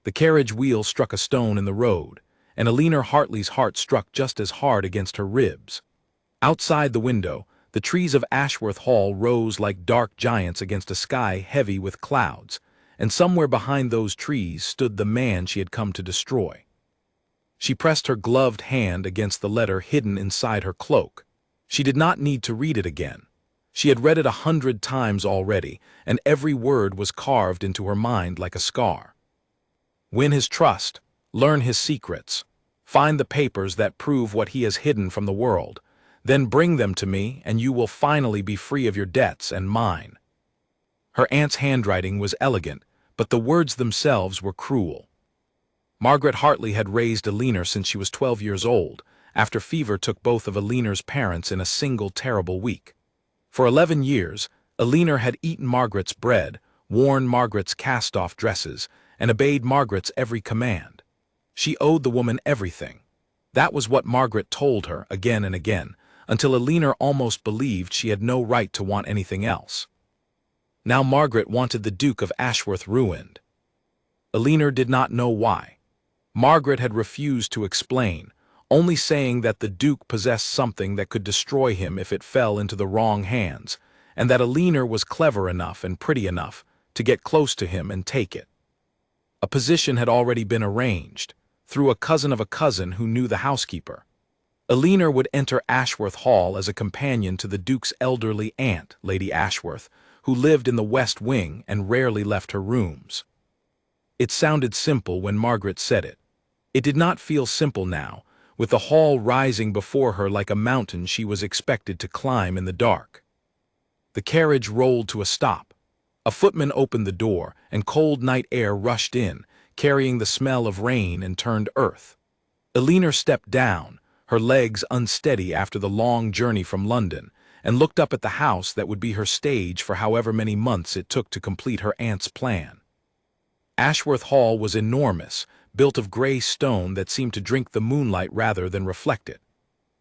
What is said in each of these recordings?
The carriage wheel struck a stone in the road, and Eleanor Hartley's heart struck just as hard against her ribs. Outside the window, the trees of Ashworth Hall rose like dark giants against a sky heavy with clouds, and somewhere behind those trees stood the man she had come to destroy. She pressed her gloved hand against the letter hidden inside her cloak. She did not need to read it again. She had read it 100 times already, and every word was carved into her mind like a scar. Win his trust, learn his secrets, find the papers that prove what he has hidden from the world, then bring them to me and you will finally be free of your debts and mine. Her aunt's handwriting was elegant, but the words themselves were cruel. Margaret Hartley had raised Eleanor since she was 12 years old, after fever took both of Eleanor's parents in a single terrible week. For 11 years, Eleanor had eaten Margaret's bread, worn Margaret's cast-off dresses, and obeyed Margaret's every command. She owed the woman everything. That was what Margaret told her again and again, until Eleanor almost believed she had no right to want anything else. Now Margaret wanted the Duke of Ashworth ruined. Eleanor did not know why. Margaret had refused to explain, only saying that the Duke possessed something that could destroy him if it fell into the wrong hands, and that Eleanor was clever enough and pretty enough to get close to him and take it. A position had already been arranged, through a cousin of a cousin who knew the housekeeper. Eleanor would enter Ashworth Hall as a companion to the Duke's elderly aunt, Lady Ashworth, who lived in the West Wing and rarely left her rooms. It sounded simple when Margaret said it. It did not feel simple now, with the hall rising before her like a mountain she was expected to climb in the dark. The carriage rolled to a stop. A footman opened the door, and cold night air rushed in, carrying the smell of rain and turned earth. Eleanor stepped down, her legs unsteady after the long journey from London, and looked up at the house that would be her stage for however many months it took to complete her aunt's plan. Ashworth Hall was enormous, built of gray stone that seemed to drink the moonlight rather than reflect it.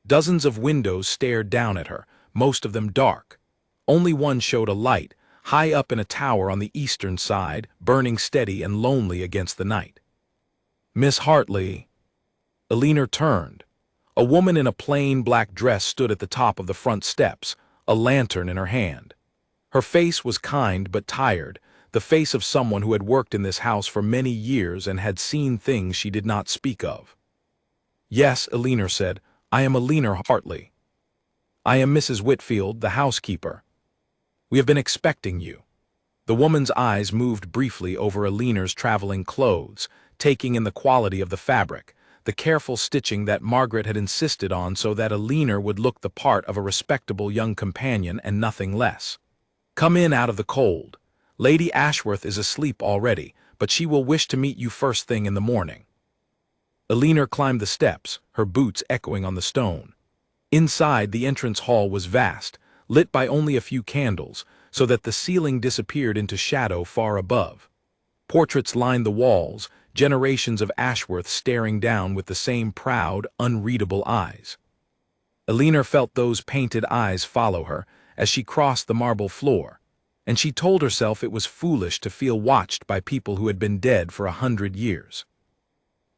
Dozens of windows stared down at her, most of them dark. Only one showed a light, high up in a tower on the eastern side, burning steady and lonely against the night. "Miss Hartley." Eleanor turned. A woman in a plain black dress stood at the top of the front steps, a lantern in her hand. Her face was kind but tired, the face of someone who had worked in this house for many years and had seen things she did not speak of. "Yes," Eleanor said, "I am Eleanor Hartley. I am Mrs. Whitfield, the housekeeper. We have been expecting you." The woman's eyes moved briefly over Eleanor's traveling clothes, taking in the quality of the fabric, the careful stitching that Margaret had insisted on so that Eleanor would look the part of a respectable young companion and nothing less. "Come in out of the cold. Lady Ashworth is asleep already, but she will wish to meet you first thing in the morning." Eleanor climbed the steps, her boots echoing on the stone. Inside, the entrance hall was vast, lit by only a few candles, so that the ceiling disappeared into shadow far above. Portraits lined the walls, generations of Ashworth staring down with the same proud, unreadable eyes. Eleanor felt those painted eyes follow her as she crossed the marble floor, and she told herself it was foolish to feel watched by people who had been dead for 100 years.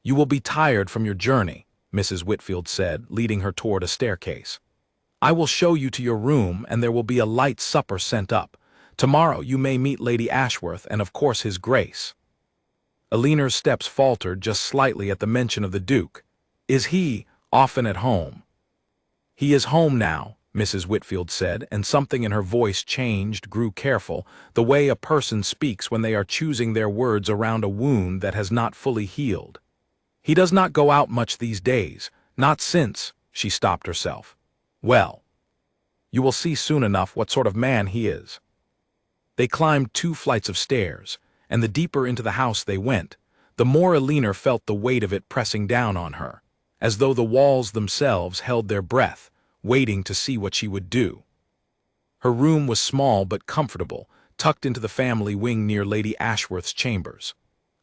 "You will be tired from your journey," Mrs. Whitfield said, leading her toward a staircase. "I will show you to your room, and there will be a light supper sent up. Tomorrow you may meet Lady Ashworth and of course His Grace." Eleanor's steps faltered just slightly at the mention of the Duke. "Is he often at home?" "He is home now," Mrs. Whitfield said, and something in her voice changed, grew careful, the way a person speaks when they are choosing their words around a wound that has not fully healed. "He does not go out much these days, not since—" She stopped herself. "Well, you will see soon enough what sort of man he is." They climbed 2 flights of stairs, and the deeper into the house they went, the more Eleanor felt the weight of it pressing down on her, as though the walls themselves held their breath, waiting to see what she would do. Her room was small but comfortable, tucked into the family wing near Lady Ashworth's chambers.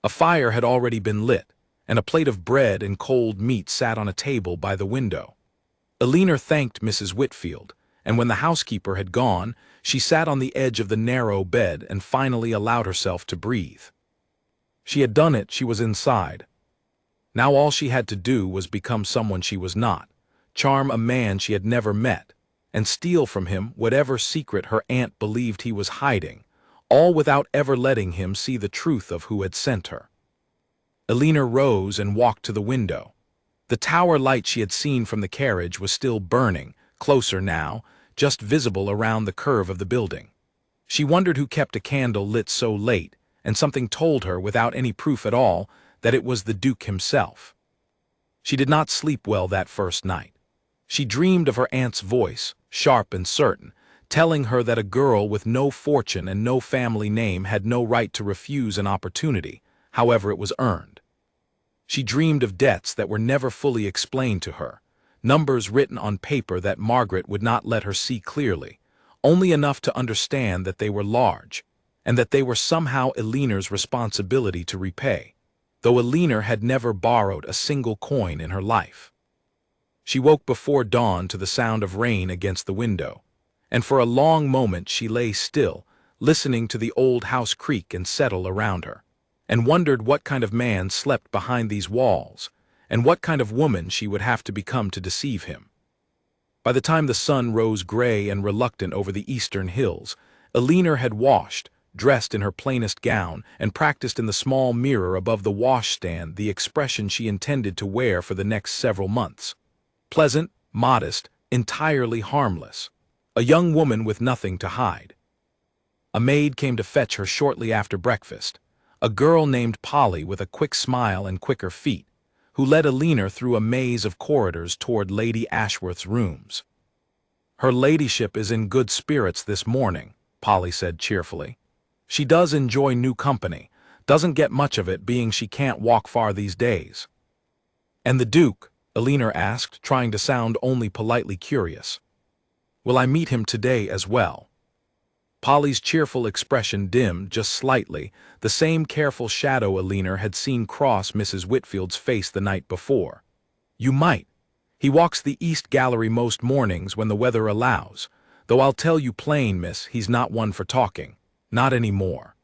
A fire had already been lit, and a plate of bread and cold meat sat on a table by the window. Eleanor thanked Mrs. Whitfield, and when the housekeeper had gone, she sat on the edge of the narrow bed and finally allowed herself to breathe. She had done it, she was inside. Now all she had to do was become someone she was not, charm a man she had never met, and steal from him whatever secret her aunt believed he was hiding, all without ever letting him see the truth of who had sent her. Alina rose and walked to the window. The tower light she had seen from the carriage was still burning, closer now, just visible around the curve of the building. She wondered who kept a candle lit so late, and something told her, without any proof at all, that it was the Duke himself. She did not sleep well that first night. She dreamed of her aunt's voice, sharp and certain, telling her that a girl with no fortune and no family name had no right to refuse an opportunity, however it was earned. She dreamed of debts that were never fully explained to her, numbers written on paper that Margaret would not let her see clearly, only enough to understand that they were large, and that they were somehow Alina's responsibility to repay, though Alina had never borrowed a single coin in her life. She woke before dawn to the sound of rain against the window, and for a long moment she lay still, listening to the old house creak and settle around her, and wondered what kind of man slept behind these walls, and what kind of woman she would have to become to deceive him. By the time the sun rose gray and reluctant over the eastern hills, Alina had washed, dressed in her plainest gown, and practiced in the small mirror above the washstand the expression she intended to wear for the next several months. Pleasant, modest, entirely harmless. A young woman with nothing to hide. A maid came to fetch her shortly after breakfast, a girl named Polly with a quick smile and quicker feet, who led Alina through a maze of corridors toward Lady Ashworth's rooms. "Her ladyship is in good spirits this morning," Polly said cheerfully. "She does enjoy new company, doesn't get much of it being she can't walk far these days." "And the Duke?" Alina asked, trying to sound only politely curious. "Will I meet him today as well?" Polly's cheerful expression dimmed just slightly, the same careful shadow Alina had seen cross Mrs. Whitfield's face the night before. "You might. He walks the East Gallery most mornings when the weather allows, though I'll tell you plain, miss, he's not one for talking. Not any more."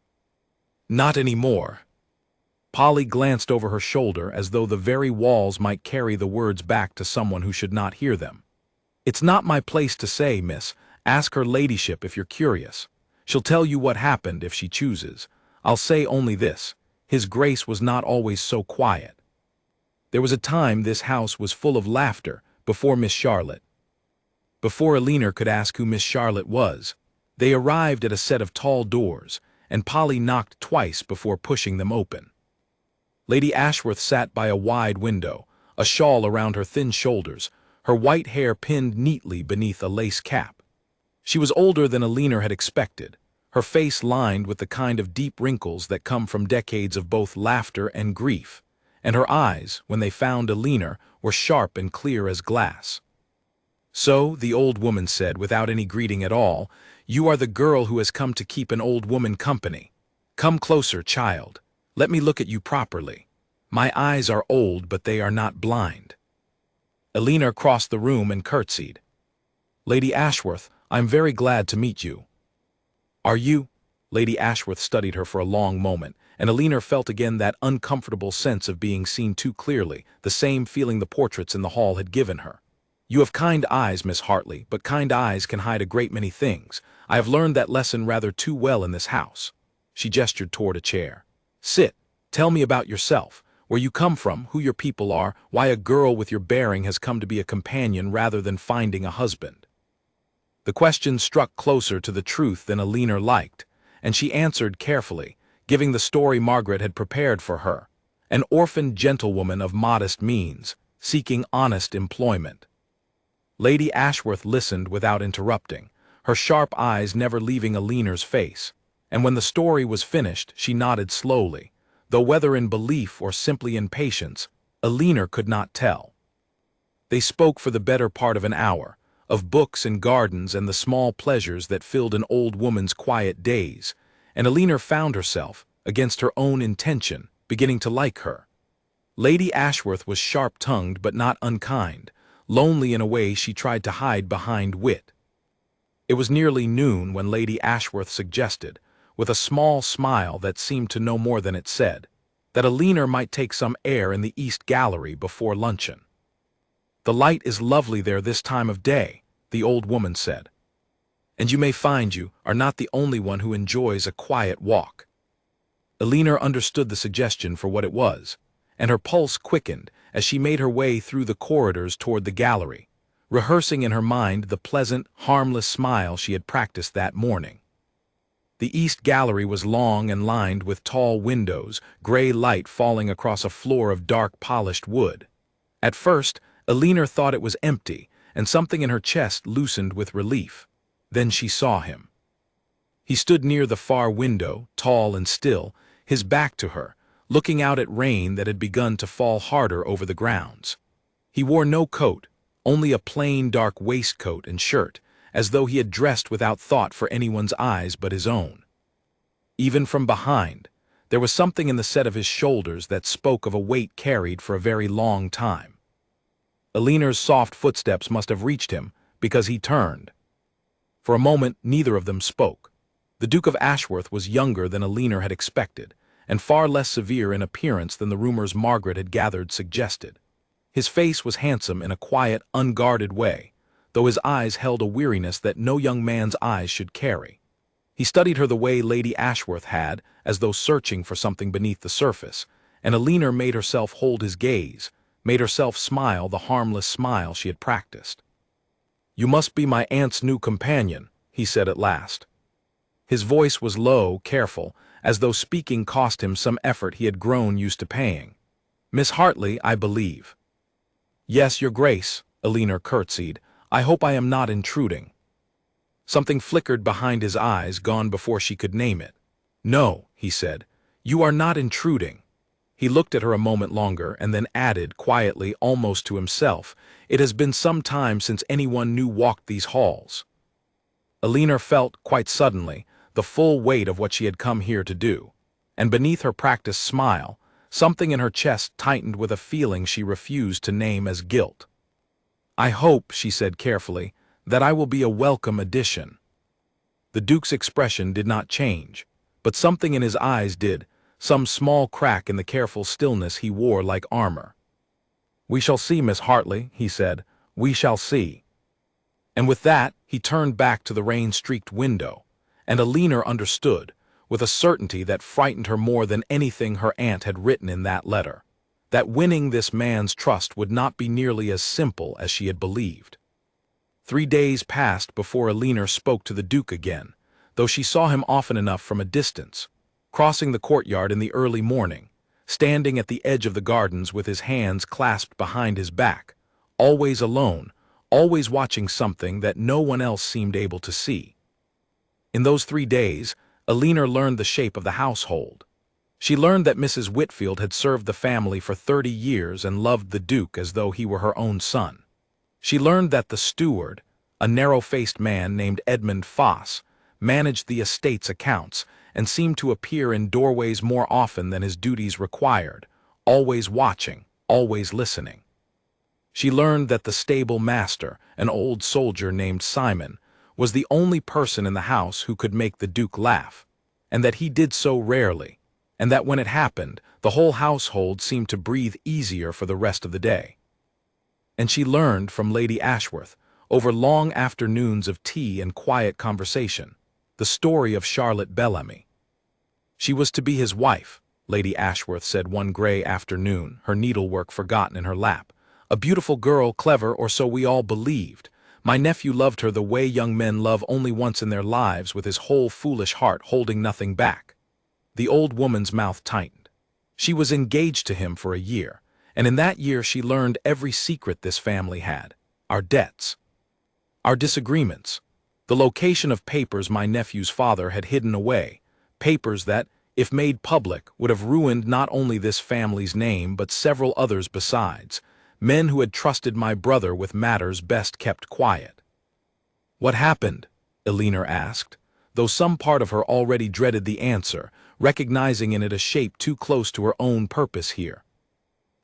"Not any more." Polly glanced over her shoulder as though the very walls might carry the words back to someone who should not hear them. "It's not my place to say, miss. Ask her ladyship if you're curious. She'll tell you what happened if she chooses. I'll say only this, his grace was not always so quiet. There was a time this house was full of laughter before Miss Charlotte." Before Alina could ask who Miss Charlotte was, they arrived at a set of tall doors, and Polly knocked twice before pushing them open. Lady Ashworth sat by a wide window, a shawl around her thin shoulders, her white hair pinned neatly beneath a lace cap. She was older than Alina had expected, her face lined with the kind of deep wrinkles that come from decades of both laughter and grief, and her eyes, when they found Alina, were sharp and clear as glass. "So," the old woman said without any greeting at all, "you are the girl who has come to keep an old woman company. Come closer, child. Let me look at you properly. My eyes are old, but they are not blind." Alina crossed the room and curtsied. "Lady Ashworth, I'm very glad to meet you." "Are you?" Lady Ashworth studied her for a long moment, and Alina felt again that uncomfortable sense of being seen too clearly, the same feeling the portraits in the hall had given her. "You have kind eyes, Miss Hartley, but kind eyes can hide a great many things. I have learned that lesson rather too well in this house." She gestured toward a chair. "Sit. Tell me about yourself, where you come from, who your people are, why a girl with your bearing has come to be a companion rather than finding a husband." The question struck closer to the truth than Alina liked, and she answered carefully, giving the story Margaret had prepared for her. An orphaned gentlewoman of modest means, seeking honest employment. Lady Ashworth listened without interrupting, her sharp eyes never leaving Alina's face, and when the story was finished she nodded slowly, though whether in belief or simply in patience, Alina could not tell. They spoke for the better part of an hour, of books and gardens and the small pleasures that filled an old woman's quiet days, and Alina found herself, against her own intention, beginning to like her. Lady Ashworth was sharp-tongued but not unkind, lonely in a way she tried to hide behind wit. It was nearly noon when Lady Ashworth suggested, with a small smile that seemed to know more than it said, that Alina might take some air in the East Gallery before luncheon. "The light is lovely there this time of day," the old woman said. "And you may find you are not the only one who enjoys a quiet walk." Alina understood the suggestion for what it was, and her pulse quickened as she made her way through the corridors toward the gallery, rehearsing in her mind the pleasant, harmless smile she had practiced that morning. The East Gallery was long and lined with tall windows, gray light falling across a floor of dark polished wood. At first, Alina thought it was empty, and something in her chest loosened with relief. Then she saw him. He stood near the far window, tall and still, his back to her, looking out at rain that had begun to fall harder over the grounds. He wore no coat, only a plain dark waistcoat and shirt, as though he had dressed without thought for anyone's eyes but his own. Even from behind, there was something in the set of his shoulders that spoke of a weight carried for a very long time. Alina's soft footsteps must have reached him, because he turned. For a moment, neither of them spoke. The Duke of Ashworth was younger than Alina had expected, and far less severe in appearance than the rumors Margaret had gathered suggested. His face was handsome in a quiet, unguarded way, though his eyes held a weariness that no young man's eyes should carry. He studied her the way Lady Ashworth had, as though searching for something beneath the surface, and Alina made herself hold his gaze, made herself smile the harmless smile she had practiced. "You must be my aunt's new companion," he said at last. His voice was low, careful, as though speaking cost him some effort he had grown used to paying. "Miss Hartley, I believe." "Yes, Your Grace," Alina curtsied. "I hope I am not intruding." Something flickered behind his eyes, gone before she could name it. "No," he said, "you are not intruding." He looked at her a moment longer, and then added, quietly, almost to himself, "It has been some time since anyone new walked these halls." Alina felt, quite suddenly, the full weight of what she had come here to do, and beneath her practiced smile, something in her chest tightened with a feeling she refused to name as guilt. "I hope," she said carefully, "that I will be a welcome addition." The Duke's expression did not change, but something in his eyes did, some small crack in the careful stillness he wore like armor. "We shall see, Miss Hartley," he said. "We shall see." And with that, he turned back to the rain-streaked window, and Alina understood, with a certainty that frightened her more than anything her aunt had written in that letter, that winning this man's trust would not be nearly as simple as she had believed. 3 days passed before Alina spoke to the Duke again, though she saw him often enough from a distance, crossing the courtyard in the early morning, standing at the edge of the gardens with his hands clasped behind his back, always alone, always watching something that no one else seemed able to see. In those 3 days, Alina learned the shape of the household. She learned that Mrs. Whitfield had served the family for 30 years and loved the Duke as though he were her own son. She learned that the steward, a narrow-faced man named Edmund Foss, managed the estate's accounts and seemed to appear in doorways more often than his duties required, always watching, always listening. She learned that the stable master, an old soldier named Simon, was the only person in the house who could make the Duke laugh, and that he did so rarely, and that when it happened, the whole household seemed to breathe easier for the rest of the day. And she learned from Lady Ashworth, over long afternoons of tea and quiet conversation, the story of Charlotte Bellamy. She was to be his wife, Lady Ashworth said one gray afternoon, her needlework forgotten in her lap. A beautiful girl, clever, or so we all believed. My nephew loved her the way young men love only once in their lives, with his whole foolish heart holding nothing back. The old woman's mouth tightened. She was engaged to him for a year, and in that year she learned every secret this family had, our debts, our disagreements, the location of papers my nephew's father had hidden away, papers that, if made public, would have ruined not only this family's name but several others besides, men who had trusted my brother with matters best kept quiet. "What happened?" Alina asked, though some part of her already dreaded the answer, recognizing in it a shape too close to her own purpose here.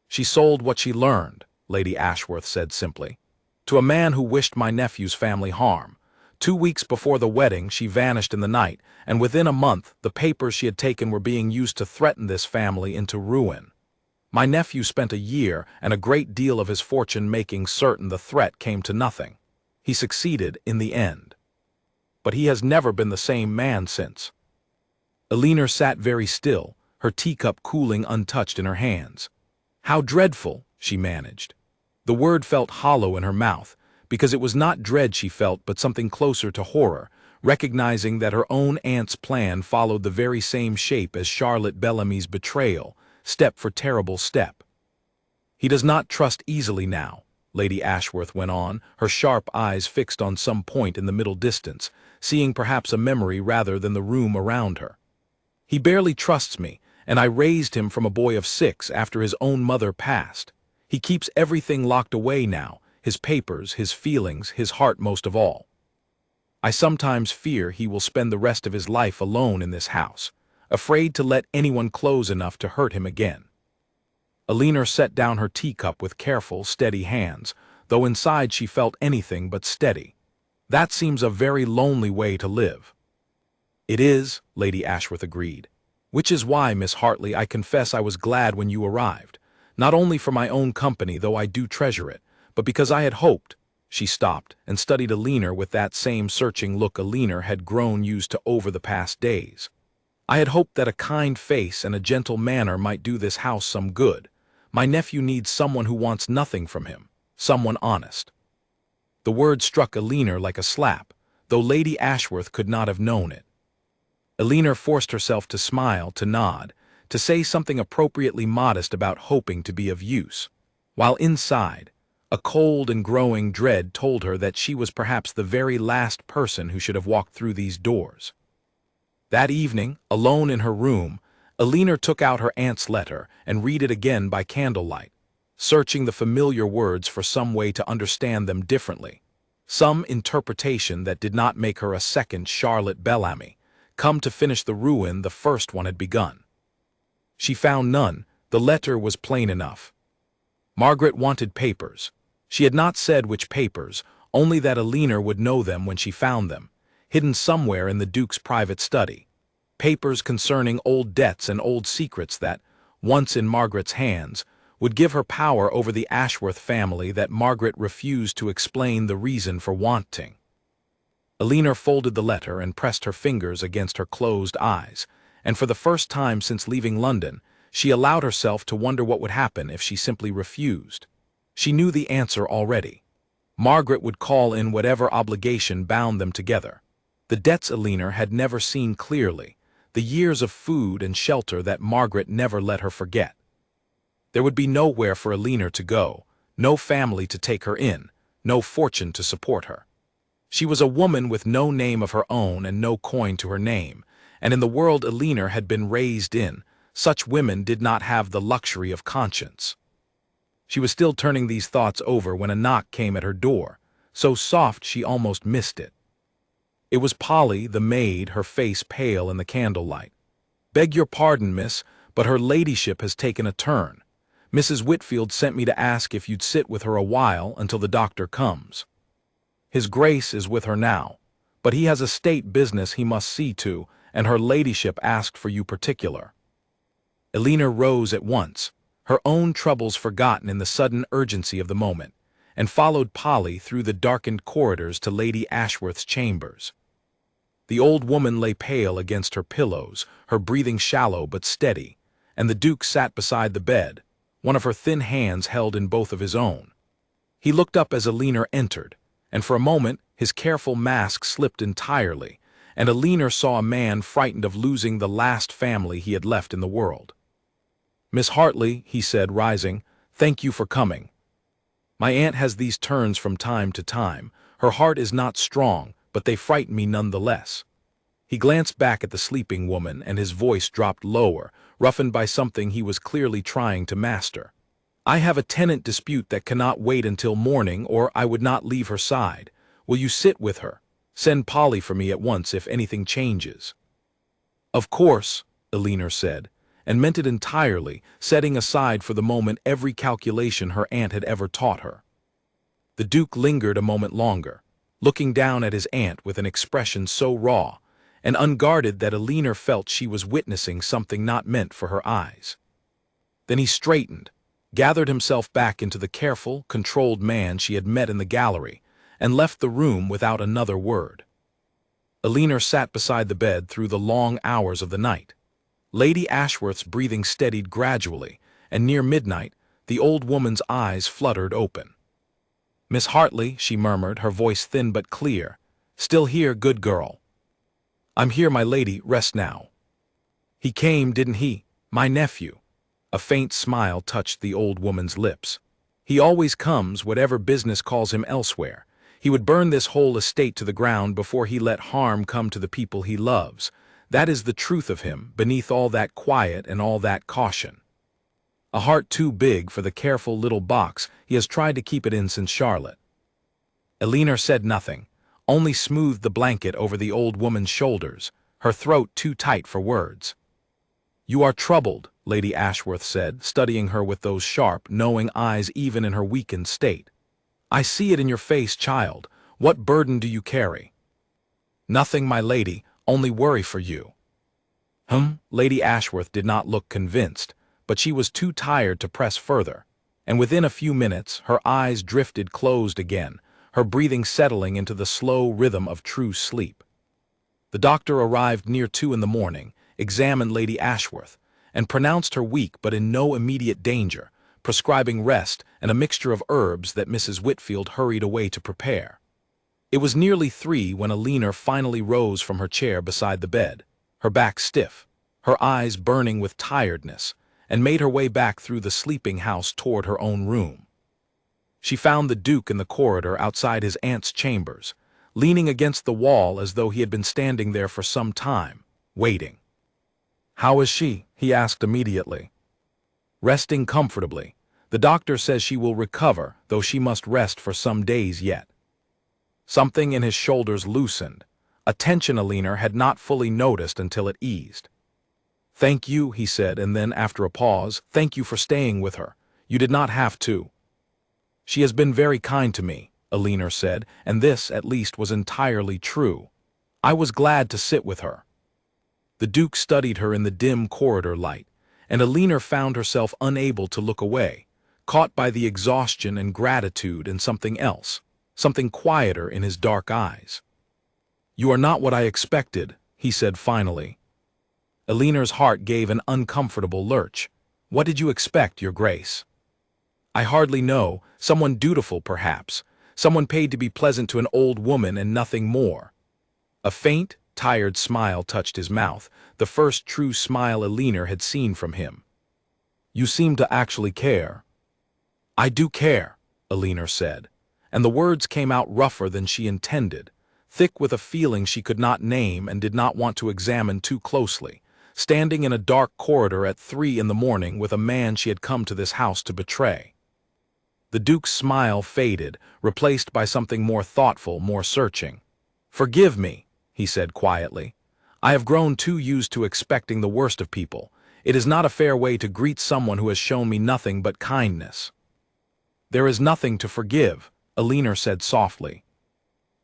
"She sold what she learned," Lady Ashworth said simply, "to a man who wished my nephew's family harm, 2 weeks before the wedding, she vanished in the night, and within a month, the papers she had taken were being used to threaten this family into ruin. My nephew spent a year and a great deal of his fortune making certain the threat came to nothing. He succeeded in the end. But he has never been the same man since. Elinor sat very still, her teacup cooling untouched in her hands. How dreadful, she managed. The word felt hollow in her mouth, because it was not dread she felt but something closer to horror, recognizing that her own aunt's plan followed the very same shape as Charlotte Bellamy's betrayal, step for terrible step. He does not trust easily now, Lady Ashworth went on, her sharp eyes fixed on some point in the middle distance, seeing perhaps a memory rather than the room around her. He barely trusts me, and I raised him from a boy of 6 after his own mother passed. He keeps everything locked away now, his papers, his feelings, his heart most of all. I sometimes fear he will spend the rest of his life alone in this house, afraid to let anyone close enough to hurt him again. Elinor set down her teacup with careful, steady hands, though inside she felt anything but steady. That seems a very lonely way to live. It is, Lady Ashworth agreed. Which is why, Miss Hartley, I confess I was glad when you arrived, not only for my own company, though I do treasure it, but because I had hoped. She stopped and studied Elinor with that same searching look Elinor had grown used to over the past days. I had hoped that a kind face and a gentle manner might do this house some good. My nephew needs someone who wants nothing from him, someone honest. The word struck Elinor like a slap, though Lady Ashworth could not have known it. Elinor forced herself to smile, to nod, to say something appropriately modest about hoping to be of use, while inside, a cold and growing dread told her that she was perhaps the very last person who should have walked through these doors. That evening, alone in her room, Elinor took out her aunt's letter and read it again by candlelight, searching the familiar words for some way to understand them differently, some interpretation that did not make her a second Charlotte Bellamy, come to finish the ruin the first one had begun. She found none. The letter was plain enough. Margaret wanted papers. She had not said which papers, only that Elinor would know them when she found them, hidden somewhere in the Duke's private study. Papers concerning old debts and old secrets that, once in Margaret's hands, would give her power over the Ashworth family that Margaret refused to explain the reason for wanting. Elinor folded the letter and pressed her fingers against her closed eyes, and for the first time since leaving London, she allowed herself to wonder what would happen if she simply refused. She knew the answer already. Margaret would call in whatever obligation bound them together. The debts Elinor had never seen clearly, the years of food and shelter that Margaret never let her forget. There would be nowhere for Elinor to go, no family to take her in, no fortune to support her. She was a woman with no name of her own and no coin to her name, and in the world Elinor had been raised in, such women did not have the luxury of conscience. She was still turning these thoughts over when a knock came at her door, so soft she almost missed it. It was Polly, the maid, her face pale in the candlelight. "Beg your pardon, miss, but her ladyship has taken a turn. Mrs. Whitfield sent me to ask if you'd sit with her a while until the doctor comes. His Grace is with her now, but he has a state business he must see to, and her ladyship asked for you particular." Elinor rose at once, her own troubles forgotten in the sudden urgency of the moment, and followed Polly through the darkened corridors to Lady Ashworth's chambers. The old woman lay pale against her pillows, her breathing shallow but steady, and the Duke sat beside the bed, one of her thin hands held in both of his own. He looked up as Elinor entered, and for a moment his careful mask slipped entirely, and Elinor saw a man frightened of losing the last family he had left in the world. "Miss Hartley," he said, rising, "thank you for coming. My aunt has these turns from time to time. Her heart is not strong, but they frighten me none the less." He glanced back at the sleeping woman, and his voice dropped lower, roughened by something he was clearly trying to master. "I have a tenant dispute that cannot wait until morning, or I would not leave her side. Will you sit with her? Send Polly for me at once if anything changes." "Of course," Elinor said, and meant it entirely, setting aside for the moment every calculation her aunt had ever taught her. The Duke lingered a moment longer. looking down at his aunt with an expression so raw and unguarded that Alina felt she was witnessing something not meant for her eyes. Then he straightened, gathered himself back into the careful, controlled man she had met in the gallery, and left the room without another word. Alina sat beside the bed through the long hours of the night. Lady Ashworth's breathing steadied gradually, and near midnight, the old woman's eyes fluttered open. "Miss Hartley," she murmured, her voice thin but clear. "Still here, good girl." "I'm here, my lady, rest now." "He came, didn't he? My nephew." A faint smile touched the old woman's lips. "He always comes, whatever business calls him elsewhere. He would burn this whole estate to the ground before he let harm come to the people he loves. That is the truth of him, beneath all that quiet and all that caution. A heart too big for the careful little box he has tried to keep it in since Charlotte." Alina said nothing, only smoothed the blanket over the old woman's shoulders, her throat too tight for words. "You are troubled," Lady Ashworth said, studying her with those sharp, knowing eyes even in her weakened state. "I see it in your face, child. What burden do you carry?" "Nothing, my lady, only worry for you." Lady Ashworth did not look convinced, but she was too tired to press further, and within a few minutes her eyes drifted closed again, her breathing settling into the slow rhythm of true sleep. The doctor arrived near 2 in the morning, examined Lady Ashworth, and pronounced her weak but in no immediate danger, prescribing rest and a mixture of herbs that Mrs. Whitfield hurried away to prepare. It was nearly 3 when Alina finally rose from her chair beside the bed, her back stiff, her eyes burning with tiredness, and made her way back through the sleeping house toward her own room. She found the Duke in the corridor outside his aunt's chambers, leaning against the wall as though he had been standing there for some time, waiting. "How is she?" he asked immediately. "Resting comfortably. The doctor says she will recover, though she must rest for some days yet." Something in his shoulders loosened, a tension Alina had not fully noticed until it eased. "Thank you," he said, and then, after a pause, "Thank you for staying with her. You did not have to." "She has been very kind to me," Alina said, and this, at least, was entirely true. "I was glad to sit with her." The Duke studied her in the dim corridor light, and Alina found herself unable to look away, caught by the exhaustion and gratitude and something else, something quieter in his dark eyes. "You are not what I expected," he said finally. Alina's heart gave an uncomfortable lurch. "What did you expect, Your Grace?" "I hardly know. Someone dutiful, perhaps. Someone paid to be pleasant to an old woman and nothing more." A faint, tired smile touched his mouth, the first true smile Alina had seen from him. "You seem to actually care." "I do care," Alina said, and the words came out rougher than she intended, thick with a feeling she could not name and did not want to examine too closely, standing in a dark corridor at 3 in the morning with a man she had come to this house to betray. The Duke's smile faded, replaced by something more thoughtful, more searching. "Forgive me," he said quietly. "I have grown too used to expecting the worst of people. It is not a fair way to greet someone who has shown me nothing but kindness." "There is nothing to forgive," Alina said softly.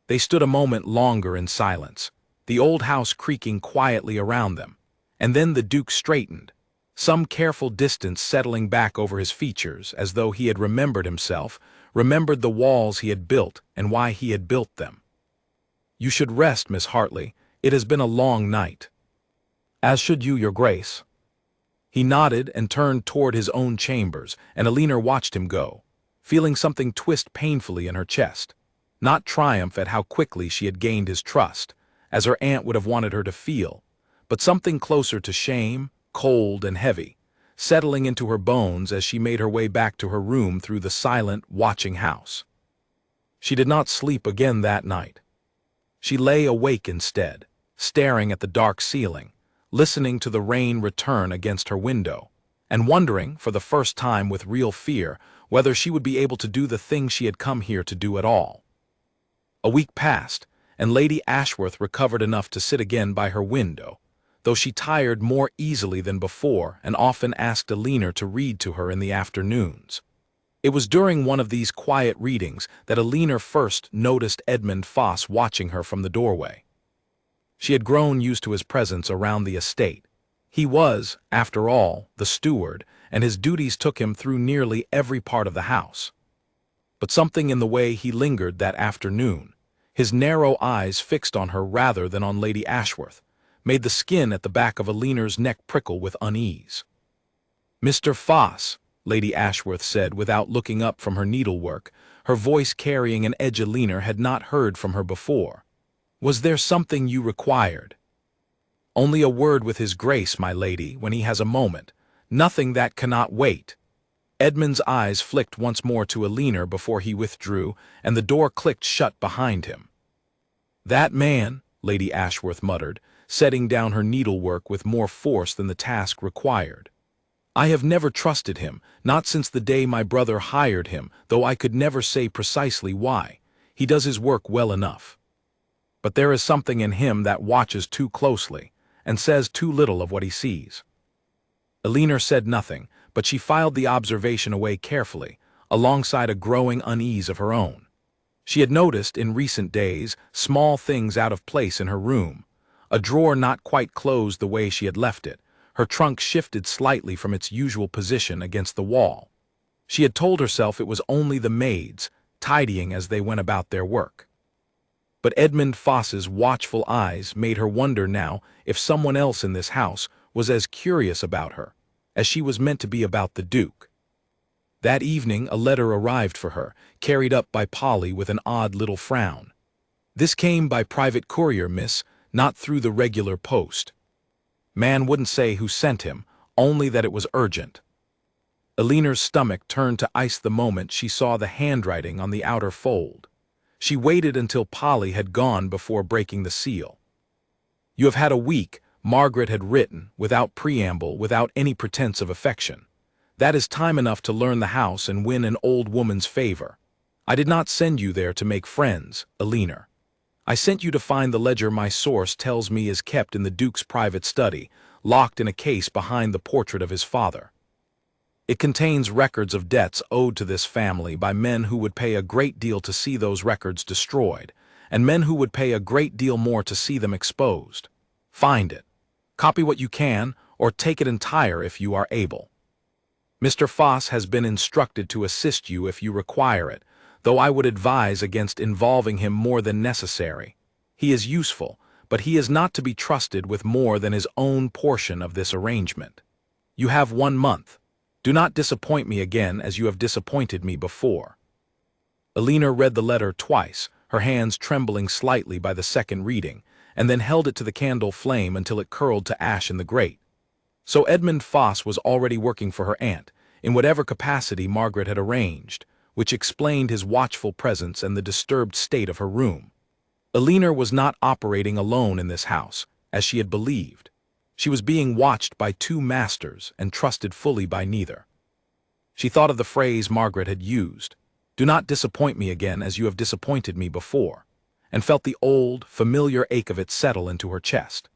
They stood a moment longer in silence, the old house creaking quietly around them, and then the Duke straightened, some careful distance settling back over his features as though he had remembered himself, remembered the walls he had built and why he had built them. "You should rest, Miss Hartley. It has been a long night." "As should you, Your Grace." He nodded and turned toward his own chambers, and Alina watched him go, feeling something twist painfully in her chest. Not triumph at how quickly she had gained his trust, as her aunt would have wanted her to feel, but something closer to shame, cold and heavy, settling into her bones as she made her way back to her room through the silent, watching house. She did not sleep again that night. She lay awake instead, staring at the dark ceiling, listening to the rain return against her window, and wondering, for the first time with real fear, whether she would be able to do the thing she had come here to do at all. A week passed, and Lady Ashworth recovered enough to sit again by her window, though she tired more easily than before and often asked Alina to read to her in the afternoons. It was during one of these quiet readings that Alina first noticed Edmund Foss watching her from the doorway. She had grown used to his presence around the estate. He was, after all, the steward, and his duties took him through nearly every part of the house. But something in the way he lingered that afternoon, his narrow eyes fixed on her rather than on Lady Ashworth, made the skin at the back of Alina's neck prickle with unease. "Mr. Foss," Lady Ashworth said without looking up from her needlework, her voice carrying an edge Alina had not heard from her before. "Was there something you required?" "Only a word with his grace, my lady, when he has a moment. Nothing that cannot wait." Edmund's eyes flicked once more to Alina before he withdrew, and the door clicked shut behind him. "That man," Lady Ashworth muttered, setting down her needlework with more force than the task required. "I have never trusted him, not since the day my brother hired him, though I could never say precisely why. He does his work well enough. But there is something in him that watches too closely, and says too little of what he sees." Alina said nothing, but she filed the observation away carefully, alongside a growing unease of her own. She had noticed, in recent days, small things out of place in her room. A drawer not quite closed the way she had left it, her trunk shifted slightly from its usual position against the wall. She had told herself it was only the maids, tidying as they went about their work. But Edmund Foss's watchful eyes made her wonder now if someone else in this house was as curious about her as she was meant to be about the Duke. That evening a letter arrived for her, carried up by Polly with an odd little frown. "This came by private courier, miss, not through the regular post." Man wouldn't say who sent him, only that it was urgent. Alina's stomach turned to ice the moment she saw the handwriting on the outer fold. She waited until Polly had gone before breaking the seal. "You have had a week," Margaret had written, without preamble, without any pretense of affection. "That is time enough to learn the house and win an old woman's favor. I did not send you there to make friends, Alina. I sent you to find the ledger my source tells me is kept in the Duke's private study, locked in a case behind the portrait of his father. It contains records of debts owed to this family by men who would pay a great deal to see those records destroyed, and men who would pay a great deal more to see them exposed. Find it. Copy what you can, or take it entire if you are able. Mr. Foss has been instructed to assist you if you require it, though I would advise against involving him more than necessary. He is useful, but he is not to be trusted with more than his own portion of this arrangement. You have 1 month. Do not disappoint me again as you have disappointed me before." Alina read the letter twice, her hands trembling slightly by the second reading, and then held it to the candle flame until it curled to ash in the grate. So Edmund Foss was already working for her aunt, in whatever capacity Margaret had arranged, which explained his watchful presence and the disturbed state of her room. Alina was not operating alone in this house, as she had believed. She was being watched by 2 masters and trusted fully by neither. She thought of the phrase Margaret had used, "Do not disappoint me again as you have disappointed me before," and felt the old, familiar ache of it settle into her chest.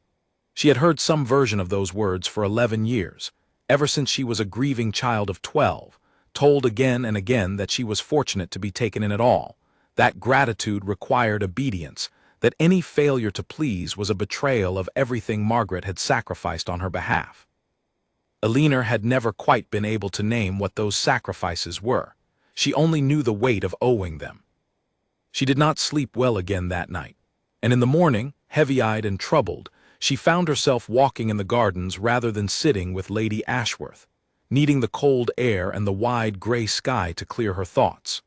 She had heard some version of those words for 11 years, ever since she was a grieving child of 12, told again and again that she was fortunate to be taken in at all, that gratitude required obedience, that any failure to please was a betrayal of everything Margaret had sacrificed on her behalf. Alina had never quite been able to name what those sacrifices were. She only knew the weight of owing them. She did not sleep well again that night, and in the morning, heavy-eyed and troubled, she found herself walking in the gardens rather than sitting with Lady Ashworth, needing the cold air and the wide gray sky to clear her thoughts.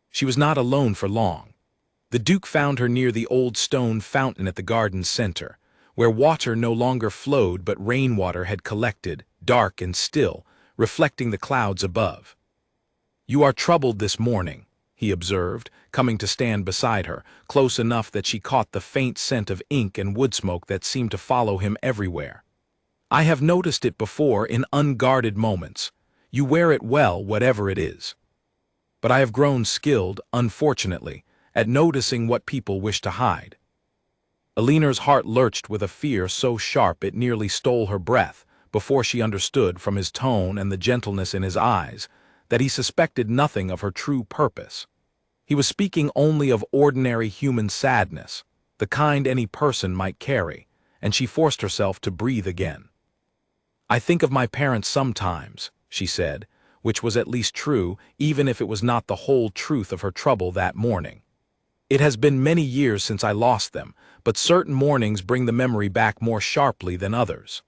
She was not alone for long. The Duke found her near the old stone fountain at the garden's center, where water no longer flowed but rainwater had collected, dark and still, reflecting the clouds above. "You are troubled this morning," he observed, coming to stand beside her, close enough that she caught the faint scent of ink and wood smoke that seemed to follow him everywhere. "I have noticed it before in unguarded moments. You wear it well, whatever it is. But I have grown skilled, unfortunately, at noticing what people wish to hide." Alina's heart lurched with a fear so sharp it nearly stole her breath before she understood from his tone and the gentleness in his eyes that he suspected nothing of her true purpose. He was speaking only of ordinary human sadness, the kind any person might carry, and she forced herself to breathe again. "I think of my parents sometimes," she said, which was at least true, even if it was not the whole truth of her trouble that morning. "It has been many years since I lost them, but certain mornings bring the memory back more sharply than others."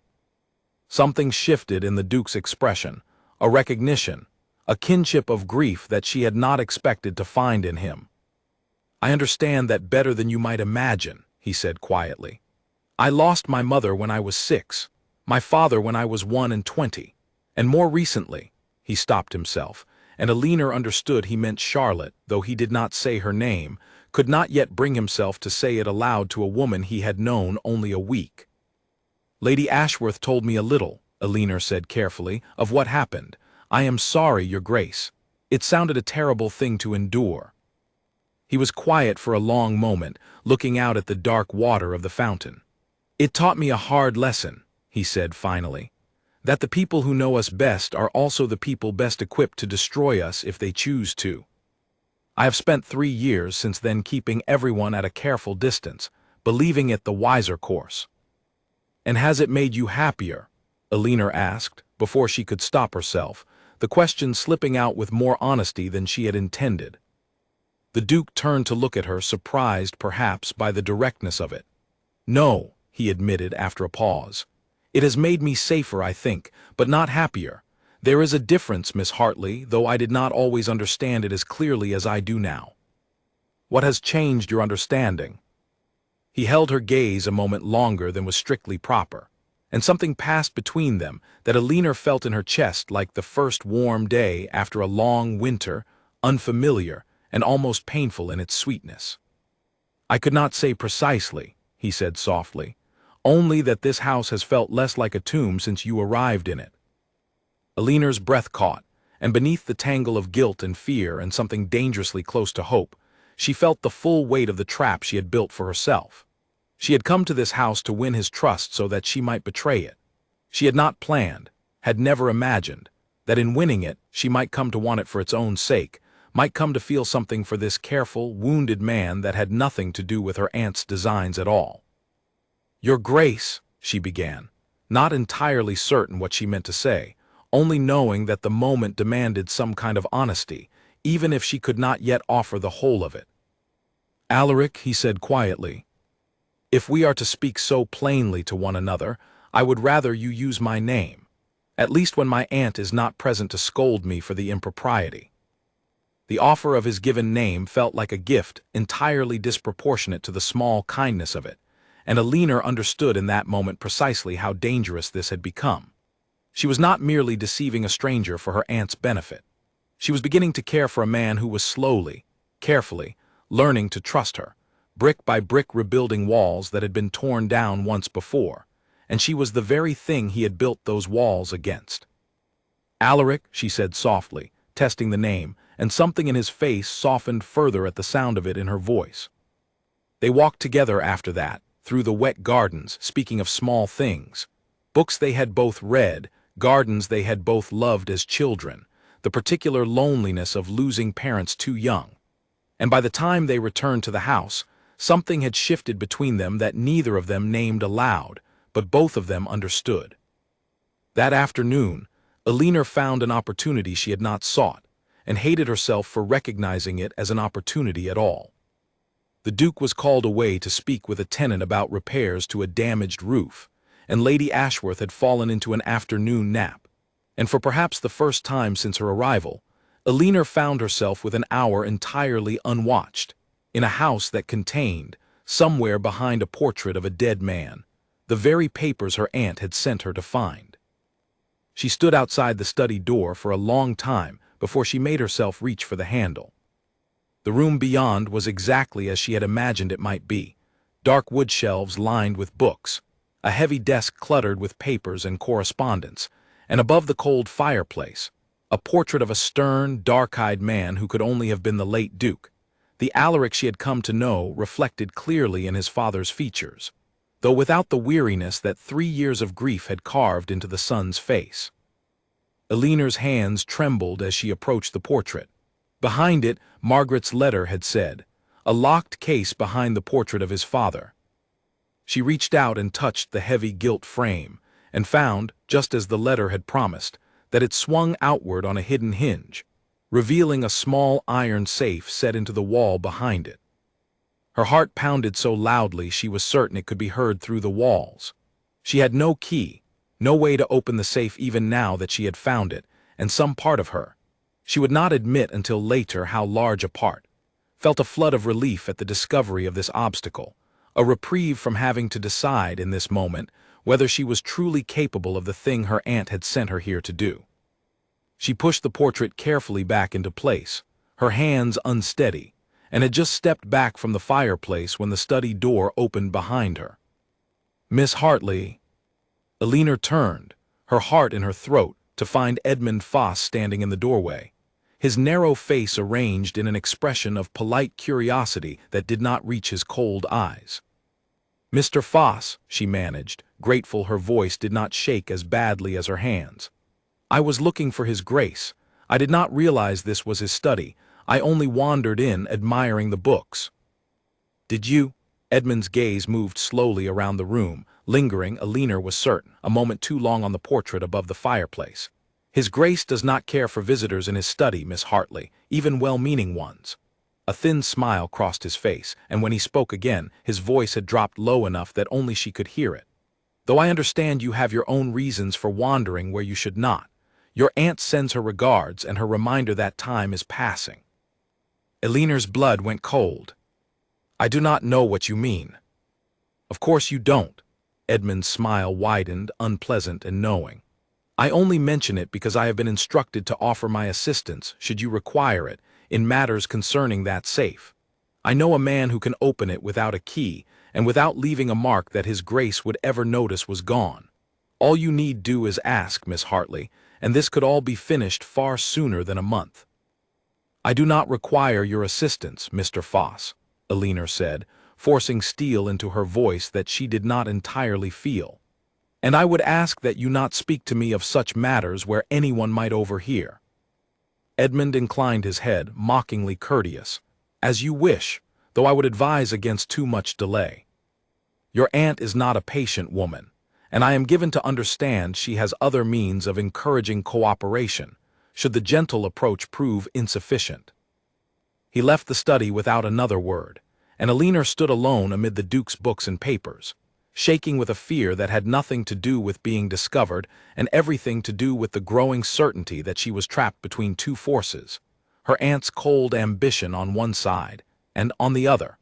Something shifted in the Duke's expression, a recognition, a kinship of grief that she had not expected to find in him. "I understand that better than you might imagine," he said quietly. "I lost my mother when I was 6, my father when I was 21, and more recently—" He stopped himself, and Alina understood he meant Charlotte, though he did not say her name, could not yet bring himself to say it aloud to a woman he had known only a week. "Lady Ashworth told me a little," Alina said carefully, "of what happened. I am sorry, Your Grace. It sounded a terrible thing to endure." He was quiet for a long moment, looking out at the dark water of the fountain. "It taught me a hard lesson," he said finally, "that the people who know us best are also the people best equipped to destroy us if they choose to. I have spent 3 years since then keeping everyone at a careful distance, believing it the wiser course." "And has it made you happier?" Alina asked, before she could stop herself, the question slipping out with more honesty than she had intended. The Duke turned to look at her, surprised perhaps by the directness of it. "No," he admitted after a pause. "It has made me safer, I think, but not happier. There is a difference, Miss Hartley, though I did not always understand it as clearly as I do now." "What has changed your understanding?" He held her gaze a moment longer than was strictly proper, and something passed between them that Alina felt in her chest like the first warm day after a long winter, unfamiliar and almost painful in its sweetness. "I could not say precisely," he said softly, "only that this house has felt less like a tomb since you arrived in it." Alina's breath caught, and beneath the tangle of guilt and fear and something dangerously close to hope, she felt the full weight of the trap she had built for herself. She had come to this house to win his trust so that she might betray it. She had not planned, had never imagined, that in winning it she might come to want it for its own sake, might come to feel something for this careful, wounded man that had nothing to do with her aunt's designs at all. "Your Grace," she began, not entirely certain what she meant to say, only knowing that the moment demanded some kind of honesty, even if she could not yet offer the whole of it. "Alaric," he said quietly, "if we are to speak so plainly to one another, I would rather you use my name, at least when my aunt is not present to scold me for the impropriety." The offer of his given name felt like a gift entirely disproportionate to the small kindness of it, and Alina understood in that moment precisely how dangerous this had become. She was not merely deceiving a stranger for her aunt's benefit. She was beginning to care for a man who was slowly, carefully, learning to trust her, brick by brick rebuilding walls that had been torn down once before, and she was the very thing he had built those walls against. "Alaric," she said softly, testing the name, and something in his face softened further at the sound of it in her voice. They walked together after that, through the wet gardens, speaking of small things. Books they had both read, gardens they had both loved as children, the particular loneliness of losing parents too young. And by the time they returned to the house, something had shifted between them that neither of them named aloud, but both of them understood. That afternoon, Alina found an opportunity she had not sought, and hated herself for recognizing it as an opportunity at all. The Duke was called away to speak with a tenant about repairs to a damaged roof, and Lady Ashworth had fallen into an afternoon nap, and for perhaps the first time since her arrival, Alina found herself with an hour entirely unwatched, in a house that contained, somewhere behind a portrait of a dead man, the very papers her aunt had sent her to find. She stood outside the study door for a long time before she made herself reach for the handle. The room beyond was exactly as she had imagined it might be, dark wood shelves lined with books, a heavy desk cluttered with papers and correspondence, and above the cold fireplace, a portrait of a stern, dark-eyed man who could only have been the late Duke, the Alaric she had come to know reflected clearly in his father's features, though without the weariness that 3 years of grief had carved into the son's face. Eleanor's hands trembled as she approached the portrait. Behind it, Margaret's letter had said, "A locked case behind the portrait of his father." She reached out and touched the heavy gilt frame, and found, just as the letter had promised, that it swung outward on a hidden hinge, revealing a small iron safe set into the wall behind it. Her heart pounded so loudly she was certain it could be heard through the walls. She had no key, no way to open the safe even now that she had found it, and some part of her, she would not admit until later how large a part, felt a flood of relief at the discovery of this obstacle, a reprieve from having to decide in this moment whether she was truly capable of the thing her aunt had sent her here to do. She pushed the portrait carefully back into place, her hands unsteady, and had just stepped back from the fireplace when the study door opened behind her. "Miss Hartley." Eleanor turned, her heart in her throat, to find Edmund Foss standing in the doorway, his narrow face arranged in an expression of polite curiosity that did not reach his cold eyes. "Mr. Foss," she managed, grateful her voice did not shake as badly as her hands. "I was looking for his grace. I did not realize this was his study. I only wandered in, admiring the books." "Did you?" Edmund's gaze moved slowly around the room, lingering, Eleanor was certain, a moment too long on the portrait above the fireplace. "His grace does not care for visitors in his study, Miss Hartley, even well-meaning ones." A thin smile crossed his face, and when he spoke again, his voice had dropped low enough that only she could hear it. "Though I understand you have your own reasons for wandering where you should not, your aunt sends her regards and her reminder that time is passing." Eleanor's blood went cold. "I do not know what you mean." "Of course you don't." Edmund's smile widened, unpleasant and knowing. "I only mention it because I have been instructed to offer my assistance, should you require it, in matters concerning that safe. I know a man who can open it without a key, and without leaving a mark that his grace would ever notice was gone. All you need do is ask, Miss Hartley, and this could all be finished far sooner than a month." "I do not require your assistance, Mr. Foss," Eleanor said, forcing steel into her voice that she did not entirely feel. "And I would ask that you not speak to me of such matters where anyone might overhear." Edmund inclined his head, mockingly courteous. "As you wish, though I would advise against too much delay. Your aunt is not a patient woman, and I am given to understand she has other means of encouraging cooperation, should the gentle approach prove insufficient." He left the study without another word, and Eleanor stood alone amid the Duke's books and papers, shaking with a fear that had nothing to do with being discovered and everything to do with the growing certainty that she was trapped between two forces, her aunt's cold ambition on one side, and on the other,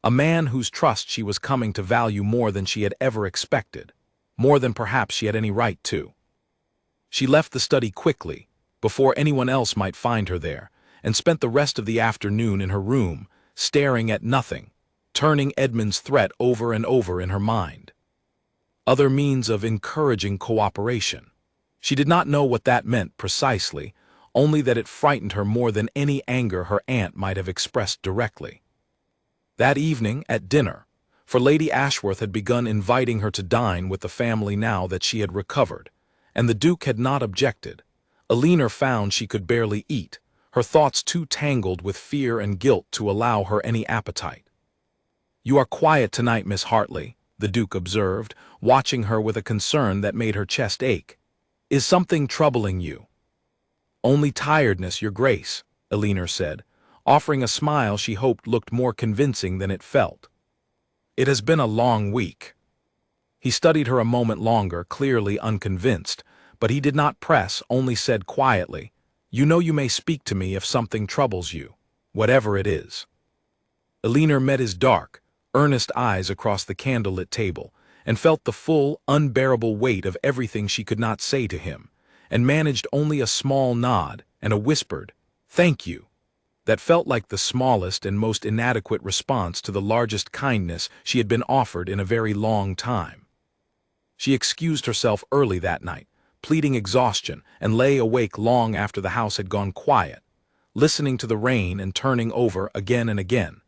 a man whose trust she was coming to value more than she had ever expected, more than perhaps she had any right to. She left the study quickly, before anyone else might find her there, and spent the rest of the afternoon in her room, staring at nothing, turning Edmund's threat over and over in her mind. Other means of encouraging cooperation. She did not know what that meant precisely, only that it frightened her more than any anger her aunt might have expressed directly. That evening, at dinner, for Lady Ashworth had begun inviting her to dine with the family now that she had recovered, and the Duke had not objected, Eleanor found she could barely eat, her thoughts too tangled with fear and guilt to allow her any appetite. "You are quiet tonight, Miss Hartley," the Duke observed, watching her with a concern that made her chest ache. "Is something troubling you?" "Only tiredness, Your Grace," Eleanor said, offering a smile she hoped looked more convincing than it felt. "It has been a long week." He studied her a moment longer, clearly unconvinced, but he did not press, only said quietly, "You know you may speak to me if something troubles you, whatever it is." Eleanor met his dark, earnest eyes across the candlelit table, and felt the full, unbearable weight of everything she could not say to him, and managed only a small nod and a whispered, "Thank you," that felt like the smallest and most inadequate response to the largest kindness she had been offered in a very long time. She excused herself early that night, pleading exhaustion, and lay awake long after the house had gone quiet, listening to the rain and turning over again and again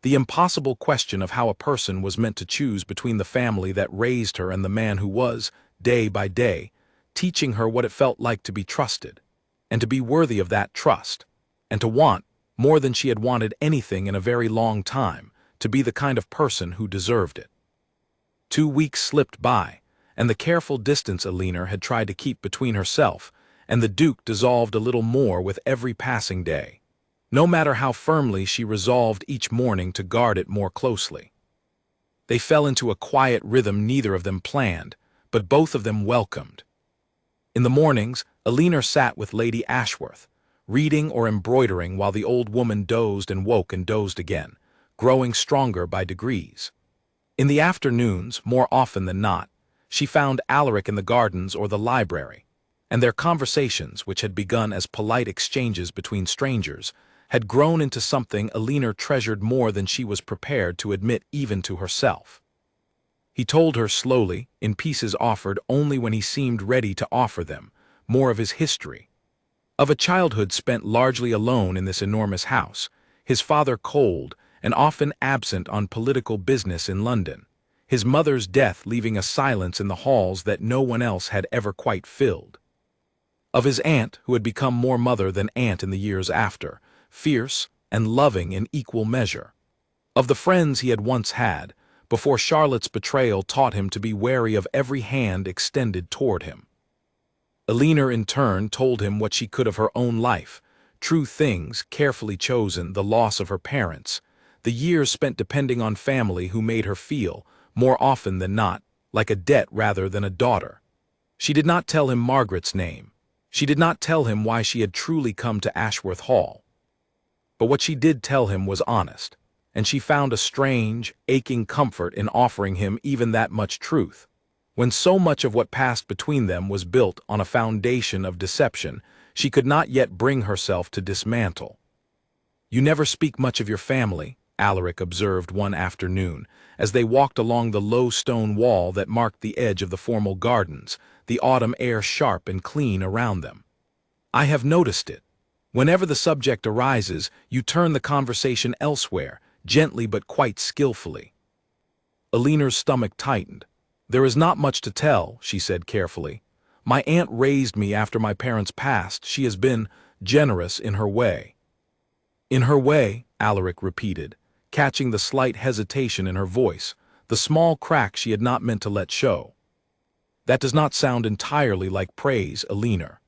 the impossible question of how a person was meant to choose between the family that raised her and the man who was, day by day, teaching her what it felt like to be trusted, and to be worthy of that trust, and to want, more than she had wanted anything in a very long time, to be the kind of person who deserved it. 2 weeks slipped by, and the careful distance Alina had tried to keep between herself and the Duke dissolved a little more with every passing day, no matter how firmly she resolved each morning to guard it more closely. They fell into a quiet rhythm neither of them planned, but both of them welcomed. In the mornings, Alina sat with Lady Ashworth, reading or embroidering while the old woman dozed and woke and dozed again, growing stronger by degrees. In the afternoons, more often than not, she found Alaric in the gardens or the library, and their conversations, which had begun as polite exchanges between strangers, had grown into something Alina treasured more than she was prepared to admit even to herself. He told her slowly, in pieces offered only when he seemed ready to offer them, more of his history. Of a childhood spent largely alone in this enormous house, his father cold and often absent on political business in London, his mother's death leaving a silence in the halls that no one else had ever quite filled. Of his aunt, who had become more mother than aunt in the years after, fierce and loving in equal measure. Of the friends he had once had, before Charlotte's betrayal taught him to be wary of every hand extended toward him. Alina in turn told him what she could of her own life, true things carefully chosen, the loss of her parents, the years spent depending on family who made her feel, more often than not, like a debt rather than a daughter. She did not tell him Margaret's name. She did not tell him why she had truly come to Ashworth Hall. But what she did tell him was honest, and she found a strange, aching comfort in offering him even that much truth, when so much of what passed between them was built on a foundation of deception she could not yet bring herself to dismantle. "You never speak much of your family," Alaric observed one afternoon, as they walked along the low stone wall that marked the edge of the formal gardens, the autumn air sharp and clean around them. "I have noticed it. Whenever the subject arises, you turn the conversation elsewhere, gently but quite skillfully." Alina's stomach tightened. "There is not much to tell," she said carefully. "My aunt raised me after my parents passed. She has been generous in her way." "In her way," Alaric repeated, catching the slight hesitation in her voice, the small crack she had not meant to let show. "That does not sound entirely like praise, Alina."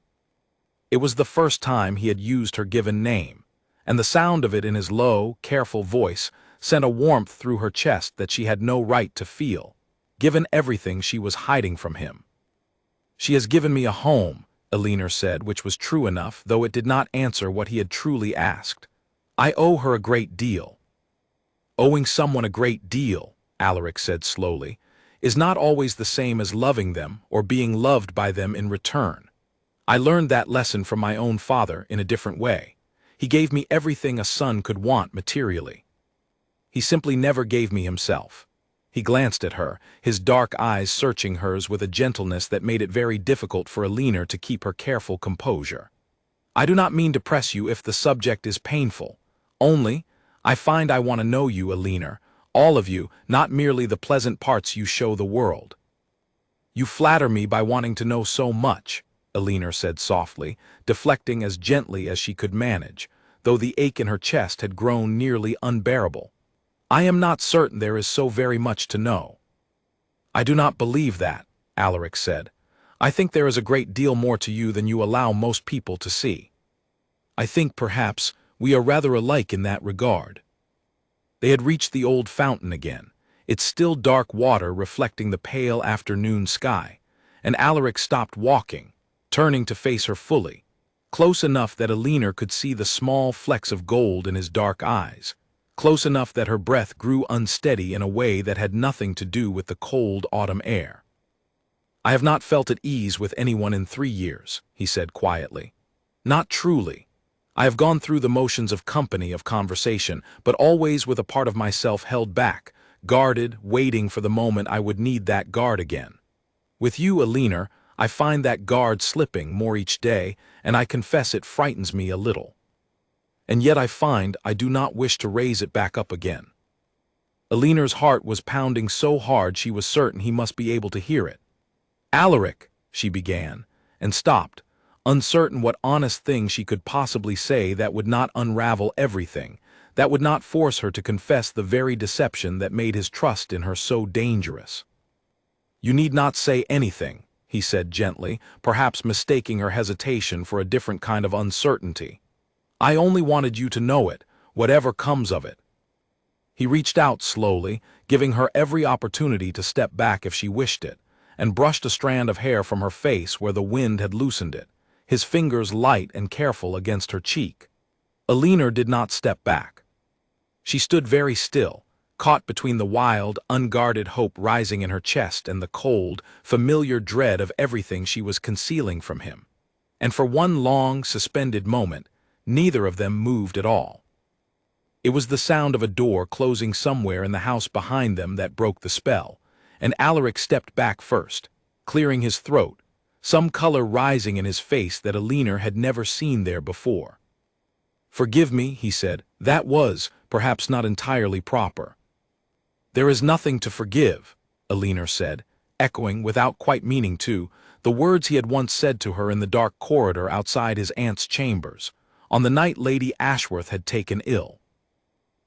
It was the first time he had used her given name, and the sound of it in his low, careful voice sent a warmth through her chest that she had no right to feel, given everything she was hiding from him. "She has given me a home," Alina said, which was true enough, though it did not answer what he had truly asked. "I owe her a great deal." "Owing someone a great deal," Alaric said slowly, "is not always the same as loving them or being loved by them in return. I learned that lesson from my own father in a different way. He gave me everything a son could want materially. He simply never gave me himself." He glanced at her, his dark eyes searching hers with a gentleness that made it very difficult for Alina to keep her careful composure. "I do not mean to press you if the subject is painful. Only, I find I want to know you, Alina, all of you, not merely the pleasant parts you show the world." "You flatter me by wanting to know so much," Alina said softly, deflecting as gently as she could manage, though the ache in her chest had grown nearly unbearable. "I am not certain there is so very much to know." "I do not believe that," Alaric said. "I think there is a great deal more to you than you allow most people to see. I think, perhaps, we are rather alike in that regard." They had reached the old fountain again, its still dark water reflecting the pale afternoon sky, and Alaric stopped walking, turning to face her fully, close enough that Alina could see the small flecks of gold in his dark eyes, close enough that her breath grew unsteady in a way that had nothing to do with the cold autumn air. "I have not felt at ease with anyone in 3 years," he said quietly. "Not truly. I have gone through the motions of company, of conversation, but always with a part of myself held back, guarded, waiting for the moment I would need that guard again. With you, Alina, I find that guard slipping more each day, and I confess it frightens me a little. And yet I find I do not wish to raise it back up again." Alina's heart was pounding so hard she was certain he must be able to hear it. "Alaric," she began, and stopped, uncertain what honest thing she could possibly say that would not unravel everything, that would not force her to confess the very deception that made his trust in her so dangerous. "You need not say anything," he said gently, perhaps mistaking her hesitation for a different kind of uncertainty. "I only wanted you to know it, whatever comes of it." He reached out slowly, giving her every opportunity to step back if she wished it, and brushed a strand of hair from her face where the wind had loosened it, his fingers light and careful against her cheek. Alina did not step back. She stood very still, caught between the wild, unguarded hope rising in her chest and the cold, familiar dread of everything she was concealing from him. And for one long, suspended moment, neither of them moved at all. It was the sound of a door closing somewhere in the house behind them that broke the spell, and Alaric stepped back first, clearing his throat, some color rising in his face that Alina had never seen there before. "Forgive me," he said, "that was, perhaps, not entirely proper." "There is nothing to forgive," Alina said, echoing, without quite meaning to, the words he had once said to her in the dark corridor outside his aunt's chambers, on the night Lady Ashworth had taken ill.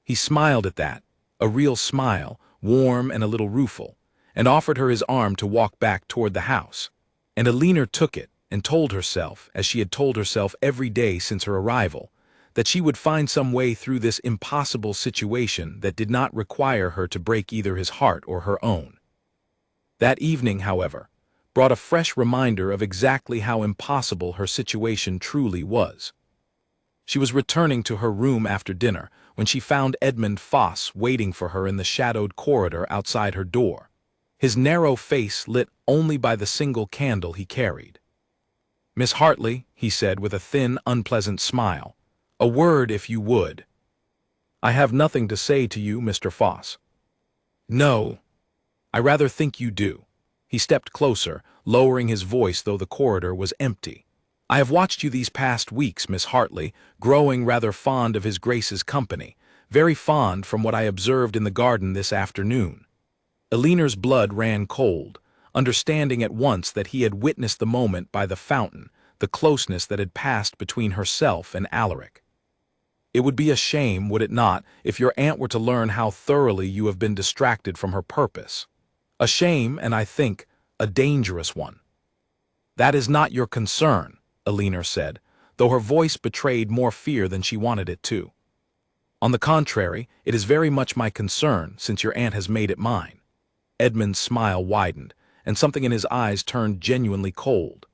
He smiled at that, a real smile, warm and a little rueful, and offered her his arm to walk back toward the house. And Alina took it and told herself, as she had told herself every day since her arrival, that she would find some way through this impossible situation that did not require her to break either his heart or her own. That evening, however, brought a fresh reminder of exactly how impossible her situation truly was. She was returning to her room after dinner when she found Edmund Foss waiting for her in the shadowed corridor outside her door, his narrow face lit only by the single candle he carried. "Miss Hartley," he said with a thin, unpleasant smile, "a word if you would." "I have nothing to say to you, Mr. Foss." "No, I rather think you do." He stepped closer, lowering his voice though the corridor was empty. "I have watched you these past weeks, Miss Hartley, growing rather fond of His Grace's company, very fond from what I observed in the garden this afternoon." Alina's blood ran cold, understanding at once that he had witnessed the moment by the fountain, the closeness that had passed between herself and Alaric. "It would be a shame, would it not, if your aunt were to learn how thoroughly you have been distracted from her purpose? A shame, and I think, a dangerous one." "That is not your concern," Alina said, though her voice betrayed more fear than she wanted it to. "On the contrary, it is very much my concern, since your aunt has made it mine." Edmund's smile widened, and something in his eyes turned genuinely cold.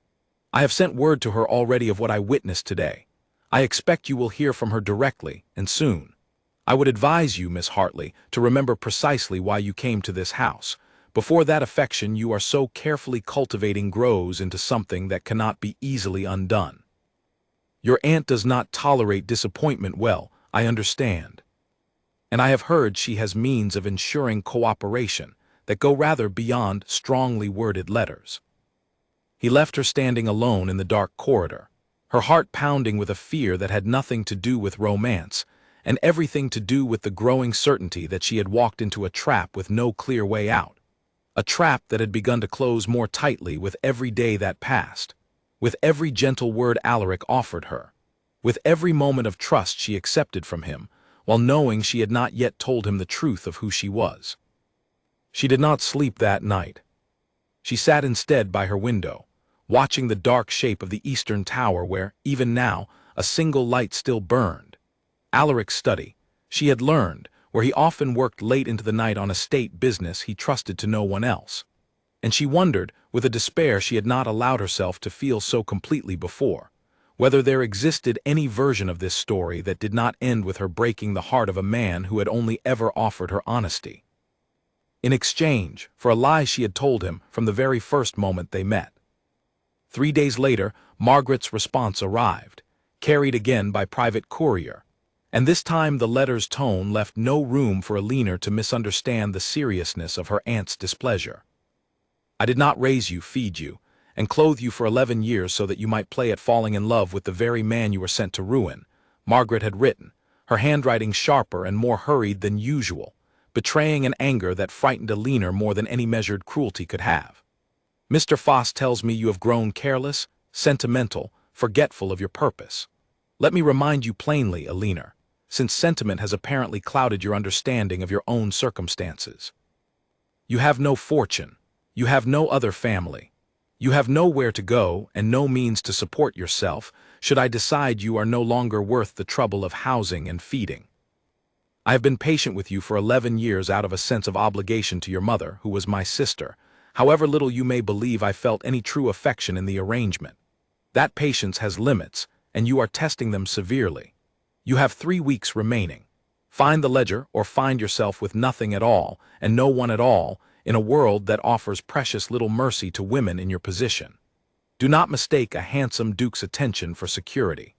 "I have sent word to her already of what I witnessed today. I expect you will hear from her directly, and soon. I would advise you, Miss Hartley, to remember precisely why you came to this house, before that affection you are so carefully cultivating grows into something that cannot be easily undone. Your aunt does not tolerate disappointment well, I understand. And I have heard she has means of ensuring cooperation that go rather beyond strongly worded letters." He left her standing alone in the dark corridor, her heart pounding with a fear that had nothing to do with romance, and everything to do with the growing certainty that she had walked into a trap with no clear way out. A trap that had begun to close more tightly with every day that passed, with every gentle word Alaric offered her, with every moment of trust she accepted from him, while knowing she had not yet told him the truth of who she was. She did not sleep that night. She sat instead by her window, watching the dark shape of the eastern tower where, even now, a single light still burned. Alaric's study, she had learned, where he often worked late into the night on estate business he trusted to no one else. And she wondered, with a despair she had not allowed herself to feel so completely before, whether there existed any version of this story that did not end with her breaking the heart of a man who had only ever offered her honesty, in exchange for a lie she had told him from the very first moment they met. 3 days later, Margaret's response arrived, carried again by private courier, and this time the letter's tone left no room for Alina to misunderstand the seriousness of her aunt's displeasure. "I did not raise you, feed you, and clothe you for 11 years so that you might play at falling in love with the very man you were sent to ruin," Margaret had written, her handwriting sharper and more hurried than usual, betraying an anger that frightened Alina more than any measured cruelty could have. "Mr. Foss tells me you have grown careless, sentimental, forgetful of your purpose. Let me remind you plainly, Alina, since sentiment has apparently clouded your understanding of your own circumstances. You have no fortune. You have no other family. You have nowhere to go and no means to support yourself should I decide you are no longer worth the trouble of housing and feeding. I have been patient with you for 11 years out of a sense of obligation to your mother, who was my sister, however little you may believe I felt any true affection in the arrangement. That patience has limits, and you are testing them severely. You have 3 weeks remaining. Find the ledger or find yourself with nothing at all, and no one at all, in a world that offers precious little mercy to women in your position. Do not mistake a handsome duke's attention for security.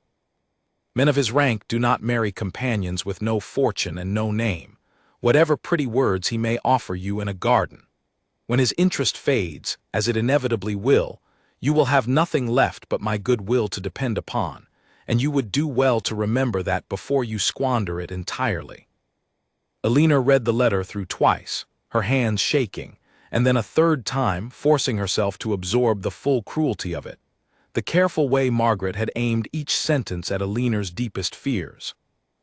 Men of his rank do not marry companions with no fortune and no name, whatever pretty words he may offer you in a garden. When his interest fades, as it inevitably will, you will have nothing left but my good will to depend upon, and you would do well to remember that before you squander it entirely. Alina read the letter through twice, her hands shaking, and then a third time forcing herself to absorb the full cruelty of it, the careful way Margaret had aimed each sentence at Alina's deepest fears.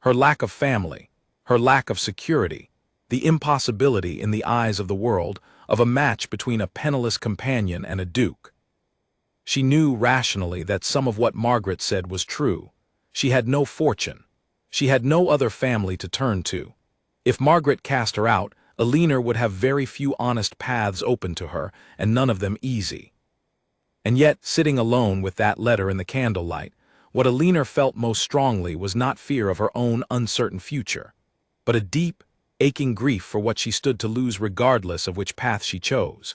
Her lack of family, her lack of security, the impossibility in the eyes of the world of a match between a penniless companion and a duke. She knew rationally that some of what Margaret said was true. She had no fortune. She had no other family to turn to. If Margaret cast her out, Alina would have very few honest paths open to her, and none of them easy. And yet, sitting alone with that letter in the candlelight, what Alina felt most strongly was not fear of her own uncertain future, but a deep, aching grief for what she stood to lose regardless of which path she chose.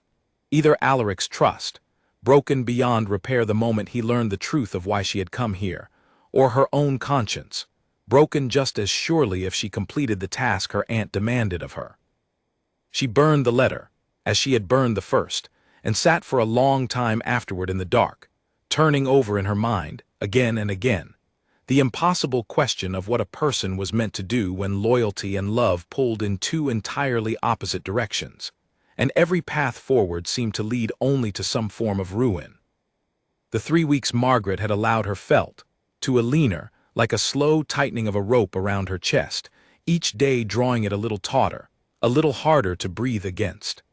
Either Alaric's trust, broken beyond repair the moment he learned the truth of why she had come here, or her own conscience, broken just as surely if she completed the task her aunt demanded of her. She burned the letter, as she had burned the first, and sat for a long time afterward in the dark, turning over in her mind, again and again, the impossible question of what a person was meant to do when loyalty and love pulled in two entirely opposite directions, and every path forward seemed to lead only to some form of ruin. The 3 weeks Margaret had allowed her felt, to Alina, like a slow tightening of a rope around her chest, each day drawing it a little tauter, a little harder to breathe against.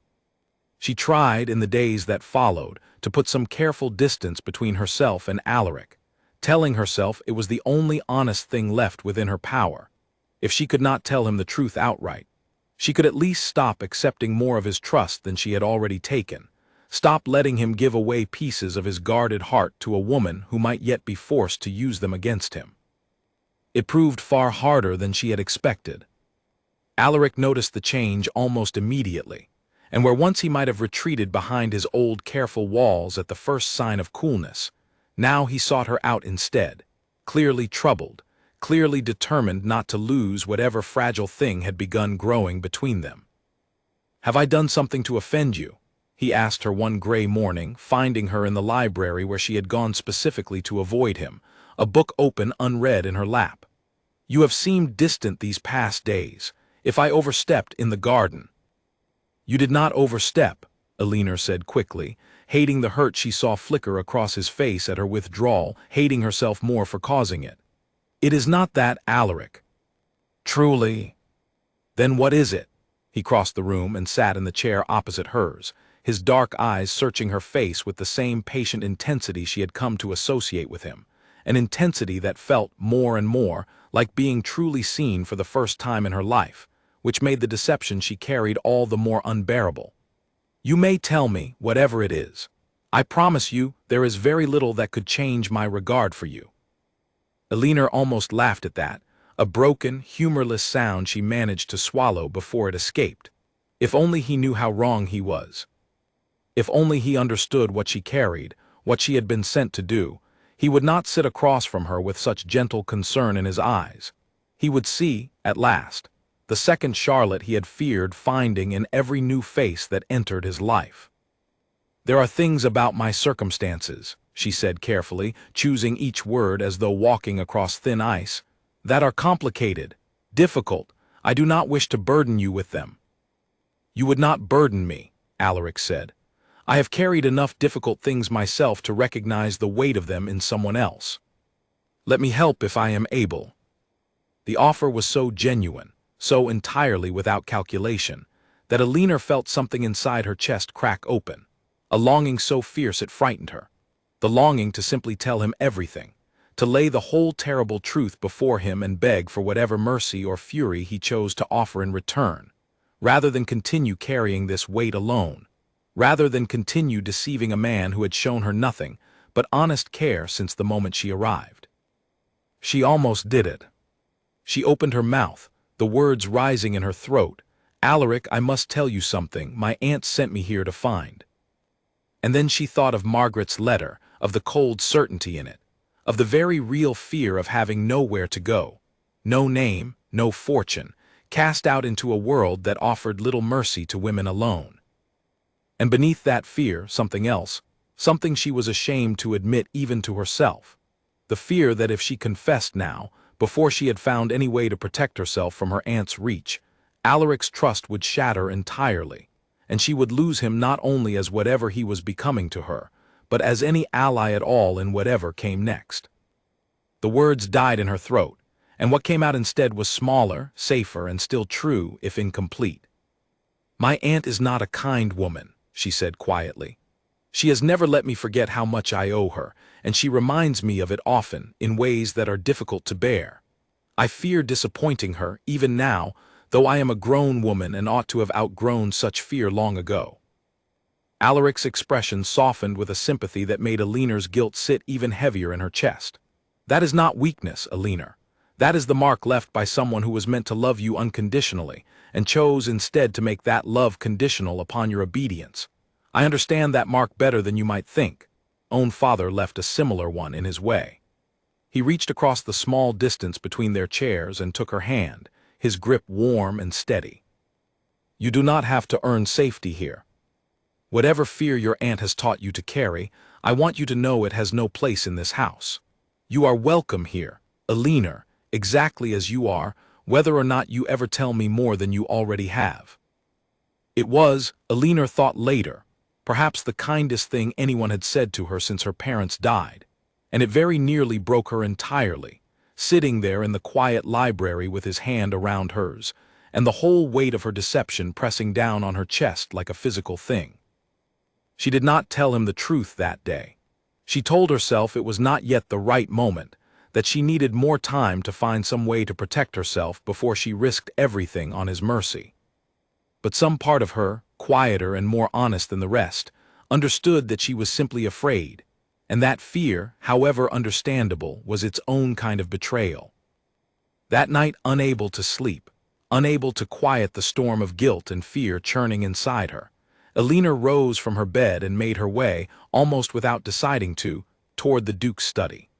She tried, in the days that followed, to put some careful distance between herself and Alaric, telling herself it was the only honest thing left within her power. If she could not tell him the truth outright, she could at least stop accepting more of his trust than she had already taken, stop letting him give away pieces of his guarded heart to a woman who might yet be forced to use them against him. It proved far harder than she had expected. Alaric noticed the change almost immediately, and where once he might have retreated behind his old careful walls at the first sign of coolness, now he sought her out instead, clearly troubled, clearly determined not to lose whatever fragile thing had begun growing between them. "Have I done something to offend you?" he asked her one gray morning, finding her in the library where she had gone specifically to avoid him, a book open unread in her lap. "You have seemed distant these past days. If I overstepped in the garden—" "You did not overstep," Alina said quickly, hating the hurt she saw flicker across his face at her withdrawal, hating herself more for causing it. "It is not that, Alaric." "Truly?" "Then what is it?" He crossed the room and sat in the chair opposite hers, his dark eyes searching her face with the same patient intensity she had come to associate with him, an intensity that felt more and more like being truly seen for the first time in her life, which made the deception she carried all the more unbearable. "You may tell me whatever it is. I promise you there is very little that could change my regard for you." Alina almost laughed at that, a broken, humorless sound she managed to swallow before it escaped. If only he knew how wrong he was. If only he understood what she carried, what she had been sent to do, he would not sit across from her with such gentle concern in his eyes. He would see, at last, the second Charlotte he had feared finding in every new face that entered his life. "There are things about my circumstances," she said carefully, choosing each word as though walking across thin ice, "that are complicated, difficult. I do not wish to burden you with them." "You would not burden me," Alaric said. I have carried enough difficult things myself to recognize the weight of them in someone else. Let me help if I am able." The offer was so genuine, so entirely without calculation, that Alina felt something inside her chest crack open, a longing so fierce it frightened her, the longing to simply tell him everything, to lay the whole terrible truth before him and beg for whatever mercy or fury he chose to offer in return, rather than continue carrying this weight alone, rather than continue deceiving a man who had shown her nothing but honest care since the moment she arrived. She almost did it. She opened her mouth, the words rising in her throat. "Alaric, I must tell you something my aunt sent me here to find." And then she thought of Margaret's letter, of the cold certainty in it, of the very real fear of having nowhere to go, no name, no fortune, cast out into a world that offered little mercy to women alone. And beneath that fear, something else, something she was ashamed to admit even to herself. The fear that if she confessed now, before she had found any way to protect herself from her aunt's reach, Alaric's trust would shatter entirely, and she would lose him not only as whatever he was becoming to her, but as any ally at all in whatever came next. The words died in her throat, and what came out instead was smaller, safer, and still true, if incomplete. "My aunt is not a kind woman," she said quietly. "She has never let me forget how much I owe her, and she reminds me of it often, in ways that are difficult to bear. I fear disappointing her, even now, though I am a grown woman and ought to have outgrown such fear long ago." Alaric's expression softened with a sympathy that made Alina's guilt sit even heavier in her chest. "That is not weakness, Alina. That is the mark left by someone who was meant to love you unconditionally, and chose instead to make that love conditional upon your obedience. I understand that mark better than you might think. Own father left a similar one in his way." He reached across the small distance between their chairs and took her hand, his grip warm and steady. "You do not have to earn safety here. Whatever fear your aunt has taught you to carry, I want you to know it has no place in this house. You are welcome here, Alina, exactly as you are, whether or not you ever tell me more than you already have." It was, Alina thought later, perhaps the kindest thing anyone had said to her since her parents died, and it very nearly broke her entirely, sitting there in the quiet library with his hand around hers, and the whole weight of her deception pressing down on her chest like a physical thing. She did not tell him the truth that day. She told herself it was not yet the right moment, that she needed more time to find some way to protect herself before she risked everything on his mercy. But some part of her, quieter and more honest than the rest, understood that she was simply afraid, and that fear, however understandable, was its own kind of betrayal. That night, unable to sleep, unable to quiet the storm of guilt and fear churning inside her, Alina rose from her bed and made her way, almost without deciding to, toward the Duke's study.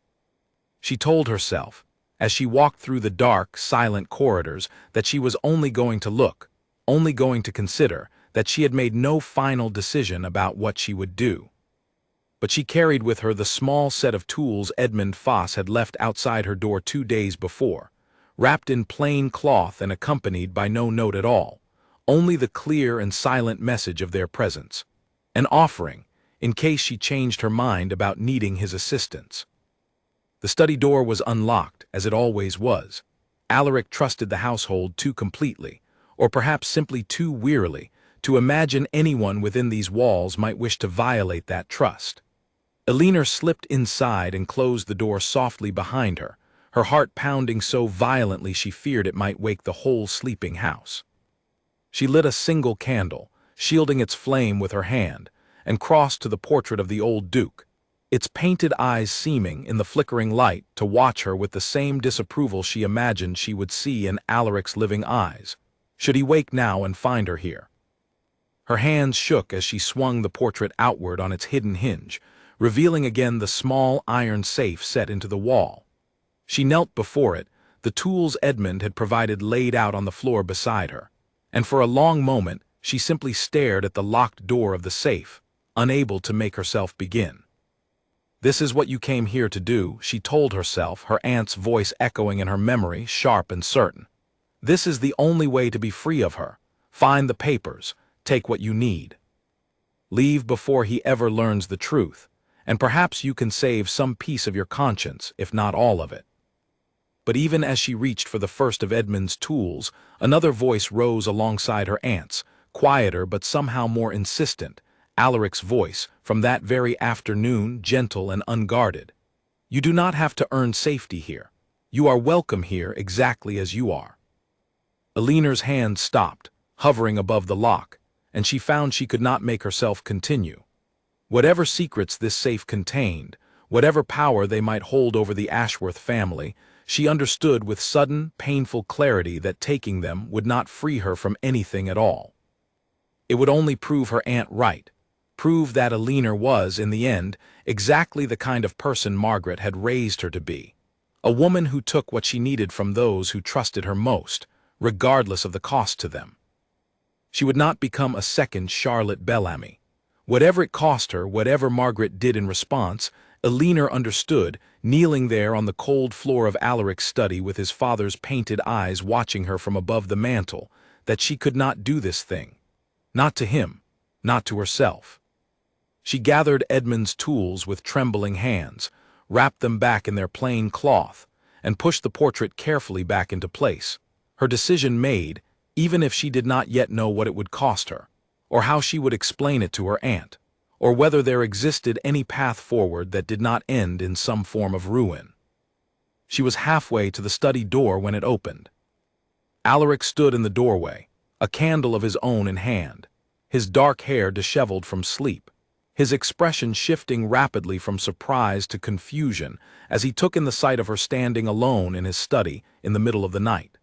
She told herself, as she walked through the dark, silent corridors, that she was only going to look, only going to consider, that she had made no final decision about what she would do. But she carried with her the small set of tools Edmund Foss had left outside her door 2 days before, wrapped in plain cloth and accompanied by no note at all, only the clear and silent message of their presence, an offering, in case she changed her mind about needing his assistance. The study door was unlocked, as it always was. Alaric trusted the household too completely, or perhaps simply too wearily, to imagine anyone within these walls might wish to violate that trust. Alina slipped inside and closed the door softly behind her, her heart pounding so violently she feared it might wake the whole sleeping house. She lit a single candle, shielding its flame with her hand, and crossed to the portrait of the old Duke, its painted eyes seeming, in the flickering light, to watch her with the same disapproval she imagined she would see in Alaric's living eyes, should he wake now and find her here. Her hands shook as she swung the portrait outward on its hidden hinge, revealing again the small iron safe set into the wall. She knelt before it, the tools Edmund had provided laid out on the floor beside her, and for a long moment she simply stared at the locked door of the safe, unable to make herself begin. "This is what you came here to do," she told herself, her aunt's voice echoing in her memory, sharp and certain. "This is the only way to be free of her. Find the papers, take what you need." Leave before he ever learns the truth, and perhaps you can save some piece of your conscience, if not all of it. But even as she reached for the first of Edmund's tools, another voice rose alongside her aunt's, quieter but somehow more insistent, Alaric's voice, from that very afternoon, gentle and unguarded. You do not have to earn safety here. You are welcome here exactly as you are. Alina's hand stopped, hovering above the lock, and she found she could not make herself continue. Whatever secrets this safe contained, whatever power they might hold over the Ashworth family, she understood with sudden, painful clarity that taking them would not free her from anything at all. It would only prove her aunt right, prove that Alina was, in the end, exactly the kind of person Margaret had raised her to be, a woman who took what she needed from those who trusted her most, regardless of the cost to them. She would not become a second Charlotte Bellamy. Whatever it cost her, whatever Margaret did in response, Alina understood, kneeling there on the cold floor of Alaric's study with his father's painted eyes watching her from above the mantel, that she could not do this thing. Not to him, not to herself. She gathered Edmund's tools with trembling hands, wrapped them back in their plain cloth, and pushed the portrait carefully back into place, her decision made, even if she did not yet know what it would cost her, or how she would explain it to her aunt, or whether there existed any path forward that did not end in some form of ruin. She was halfway to the study door when it opened. Alaric stood in the doorway, a candle of his own in hand, his dark hair disheveled from sleep, his expression shifting rapidly from surprise to confusion as he took in the sight of her standing alone in his study in the middle of the night.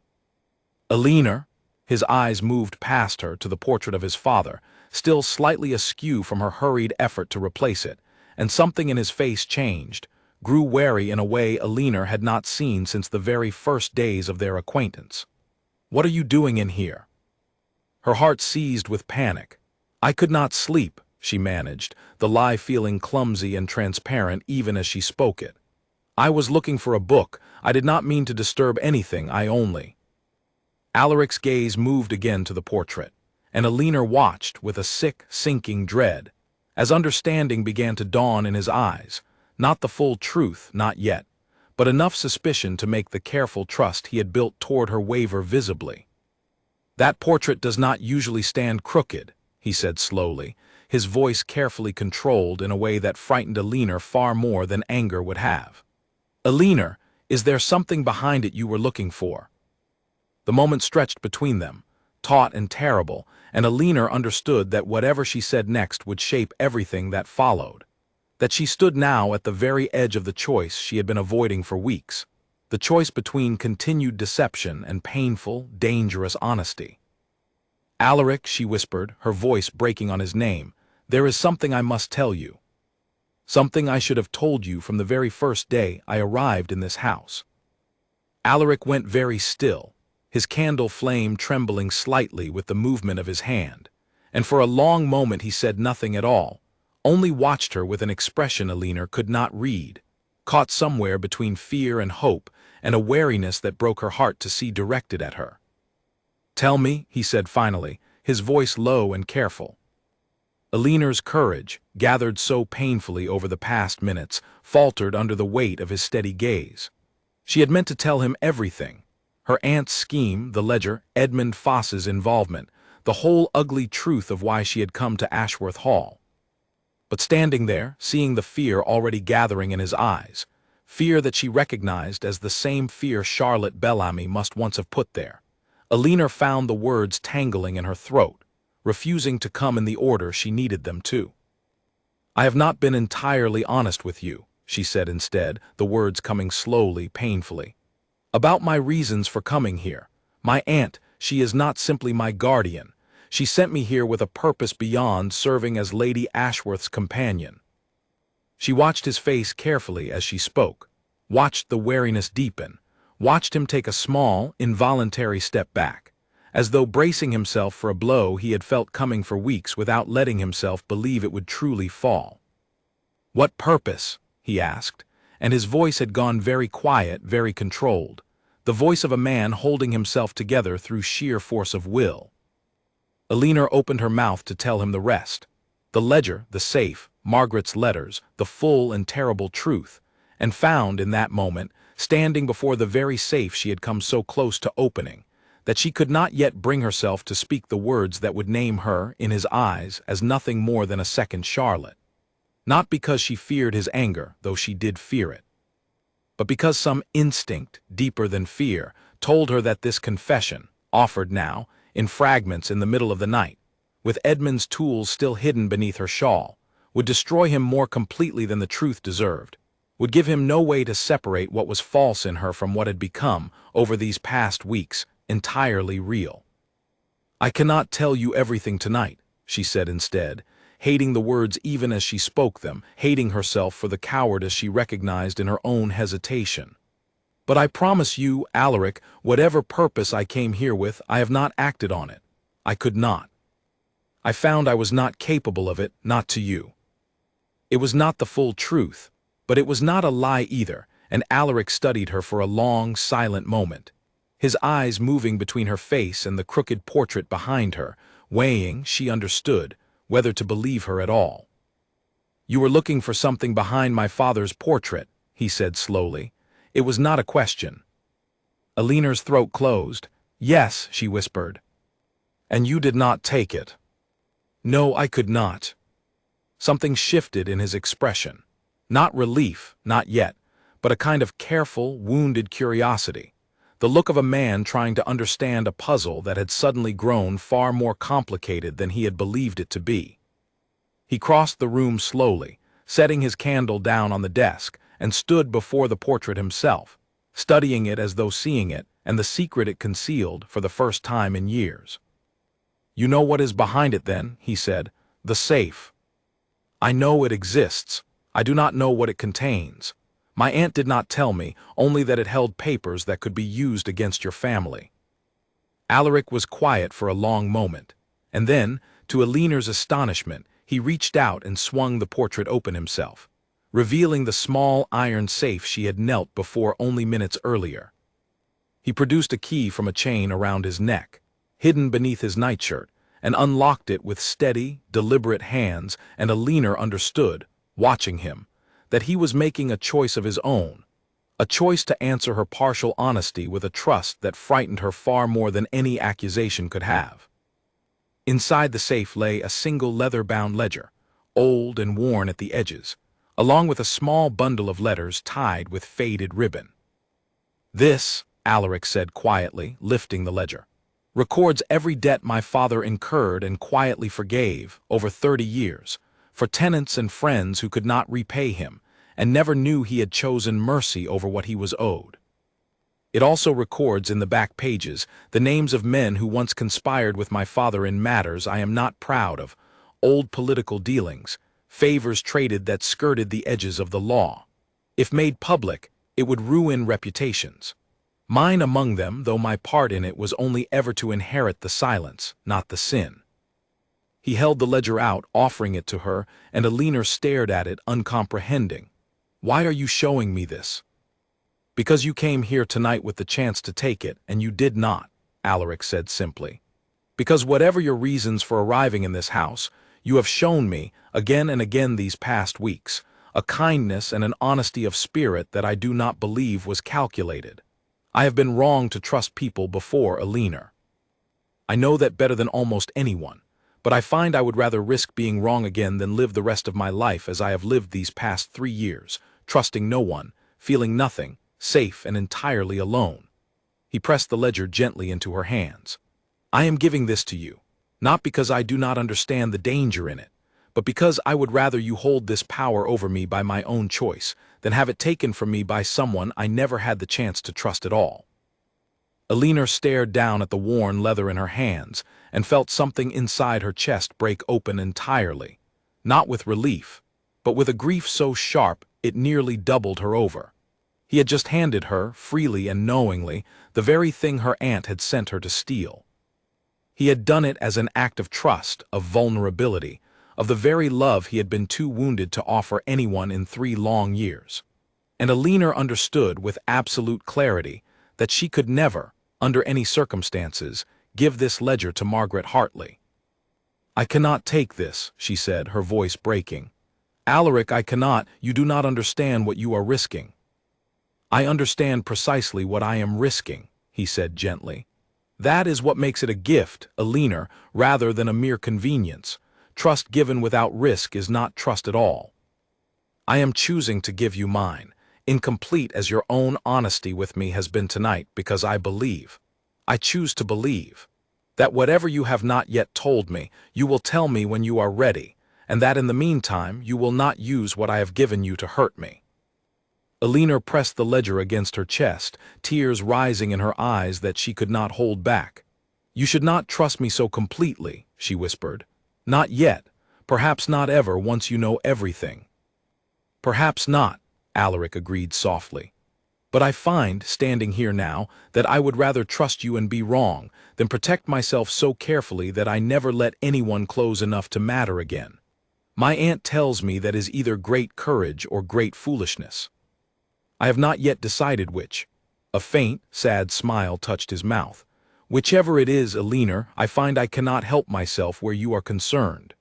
Alina, his eyes moved past her to the portrait of his father, still slightly askew from her hurried effort to replace it, and something in his face changed, grew wary in a way Alina had not seen since the very first days of their acquaintance. "What are you doing in here?" Her heart seized with panic. "I could not sleep," she managed, the lie feeling clumsy and transparent even as she spoke it. "I was looking for a book. I did not mean to disturb anything, I only—" Alaric's gaze moved again to the portrait, and Alina watched with a sick, sinking dread, as understanding began to dawn in his eyes, not the full truth, not yet, but enough suspicion to make the careful trust he had built toward her waver visibly. "That portrait does not usually stand crooked," he said slowly, his voice carefully controlled in a way that frightened Alina far more than anger would have. "Alina, is there something behind it you were looking for?" The moment stretched between them, taut and terrible, and Alina understood that whatever she said next would shape everything that followed, that she stood now at the very edge of the choice she had been avoiding for weeks, the choice between continued deception and painful, dangerous honesty. "Alaric," she whispered, her voice breaking on his name, "there is something I must tell you. Something I should have told you from the very first day I arrived in this house." Alaric went very still, his candle flame trembling slightly with the movement of his hand, and for a long moment he said nothing at all, only watched her with an expression Alina could not read, caught somewhere between fear and hope and a wariness that broke her heart to see directed at her. "Tell me," he said finally, his voice low and careful. Alina's courage, gathered so painfully over the past minutes, faltered under the weight of his steady gaze. She had meant to tell him everything. Her aunt's scheme, the ledger, Edmund Foss's involvement, the whole ugly truth of why she had come to Ashworth Hall. But standing there, seeing the fear already gathering in his eyes, fear that she recognized as the same fear Charlotte Bellamy must once have put there, Alina found the words tangling in her throat, refusing to come in the order she needed them to. "I have not been entirely honest with you," she said instead, the words coming slowly, painfully. "About my reasons for coming here. My aunt, she is not simply my guardian. She sent me here with a purpose beyond serving as Lady Ashworth's companion." She watched his face carefully as she spoke, watched the wariness deepen, watched him take a small, involuntary step back, as though bracing himself for a blow he had felt coming for weeks without letting himself believe it would truly fall. "What purpose?" he asked, and his voice had gone very quiet, very controlled, the voice of a man holding himself together through sheer force of will. Alina opened her mouth to tell him the rest. The ledger, the safe, Margaret's letters, the full and terrible truth, and found in that moment, standing before the very safe she had come so close to opening, that she could not yet bring herself to speak the words that would name her, in his eyes, as nothing more than a second Charlotte. Not because she feared his anger, though she did fear it, but because some instinct, deeper than fear, told her that this confession, offered now, in fragments in the middle of the night, with Edmund's tools still hidden beneath her shawl, would destroy him more completely than the truth deserved, would give him no way to separate what was false in her from what had become, over these past weeks, entirely real. "I cannot tell you everything tonight," she said instead, hating the words even as she spoke them, hating herself for the cowardice she recognized in her own hesitation. "But I promise you, Alaric, whatever purpose I came here with, I have not acted on it. I could not. I found I was not capable of it, not to you." It was not the full truth, but it was not a lie either, and Alaric studied her for a long, silent moment, his eyes moving between her face and the crooked portrait behind her, weighing, she understood, whether to believe her at all. "You were looking for something behind my father's portrait," he said slowly. It was not a question. Alina's throat closed. "Yes," she whispered. "And you did not take it." "No, I could not." Something shifted in his expression. Not relief, not yet, but a kind of careful, wounded curiosity. The look of a man trying to understand a puzzle that had suddenly grown far more complicated than he had believed it to be. He crossed the room slowly, setting his candle down on the desk, and stood before the portrait himself, studying it as though seeing it, and the secret it concealed, for the first time in years. "You know what is behind it then," he said. "The safe." "I know it exists. I do not know what it contains. My aunt did not tell me, only that it held papers that could be used against your family." Alaric was quiet for a long moment, and then, to Alina's astonishment, he reached out and swung the portrait open himself, revealing the small iron safe she had knelt before only minutes earlier. He produced a key from a chain around his neck, hidden beneath his nightshirt, and unlocked it with steady, deliberate hands, and Alina understood, watching him, that he was making a choice of his own, a choice to answer her partial honesty with a trust that frightened her far more than any accusation could have. Inside the safe lay a single leather-bound ledger, old and worn at the edges, along with a small bundle of letters tied with faded ribbon. "This," Alaric said quietly, lifting the ledger, "records every debt my father incurred and quietly forgave, over 30 years, for tenants and friends who could not repay him, and never knew he had chosen mercy over what he was owed. It also records in the back pages the names of men who once conspired with my father in matters I am not proud of, old political dealings, favors traded that skirted the edges of the law. If made public, it would ruin reputations. Mine among them, though my part in it was only ever to inherit the silence, not the sin." He held the ledger out, offering it to her, and Alina stared at it, uncomprehending. "Why are you showing me this?" "Because you came here tonight with the chance to take it, and you did not," Alaric said simply. "Because whatever your reasons for arriving in this house, you have shown me, again and again these past weeks, a kindness and an honesty of spirit that I do not believe was calculated. I have been wrong to trust people before Alina. I know that better than almost anyone. But I find I would rather risk being wrong again than live the rest of my life as I have lived these past 3 years, trusting no one, feeling nothing, safe and entirely alone." He pressed the ledger gently into her hands. "I am giving this to you, not because I do not understand the danger in it, but because I would rather you hold this power over me by my own choice than have it taken from me by someone I never had the chance to trust at all." Alina stared down at the worn leather in her hands and felt something inside her chest break open entirely, not with relief, but with a grief so sharp it nearly doubled her over. He had just handed her, freely and knowingly, the very thing her aunt had sent her to steal. He had done it as an act of trust, of vulnerability, of the very love he had been too wounded to offer anyone in 3 long years. And Alina understood with absolute clarity that she could never, under any circumstances, give this ledger to Margaret Hartley. I cannot take this, she said, her voice breaking. Alaric, I cannot, you do not understand what you are risking. I understand precisely what I am risking, he said gently. That is what makes it a gift, a leaner, rather than a mere convenience. Trust given without risk is not trust at all. I am choosing to give you mine, incomplete as your own honesty with me has been tonight, because I believe. I choose to believe that whatever you have not yet told me, you will tell me when you are ready, and that in the meantime you will not use what I have given you to hurt me. Elinor pressed the ledger against her chest, tears rising in her eyes that she could not hold back. You should not trust me so completely, she whispered. Not yet, perhaps not ever once you know everything. Perhaps not, Alaric agreed softly. But I find, standing here now, that I would rather trust you and be wrong than protect myself so carefully that I never let anyone close enough to matter again. My aunt tells me that is either great courage or great foolishness. I have not yet decided which. A faint, sad smile touched his mouth. Whichever it is, Elinor, I find I cannot help myself where you are concerned.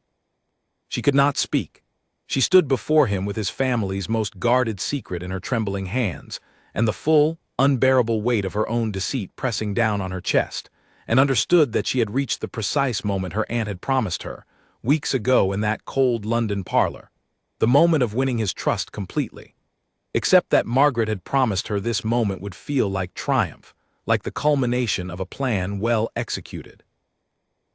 She could not speak. She stood before him with his family's most guarded secret in her trembling hands, and the full, unbearable weight of her own deceit pressing down on her chest, and understood that she had reached the precise moment her aunt had promised her, weeks ago in that cold London parlor, the moment of winning his trust completely. Except that Margaret had promised her this moment would feel like triumph, like the culmination of a plan well executed.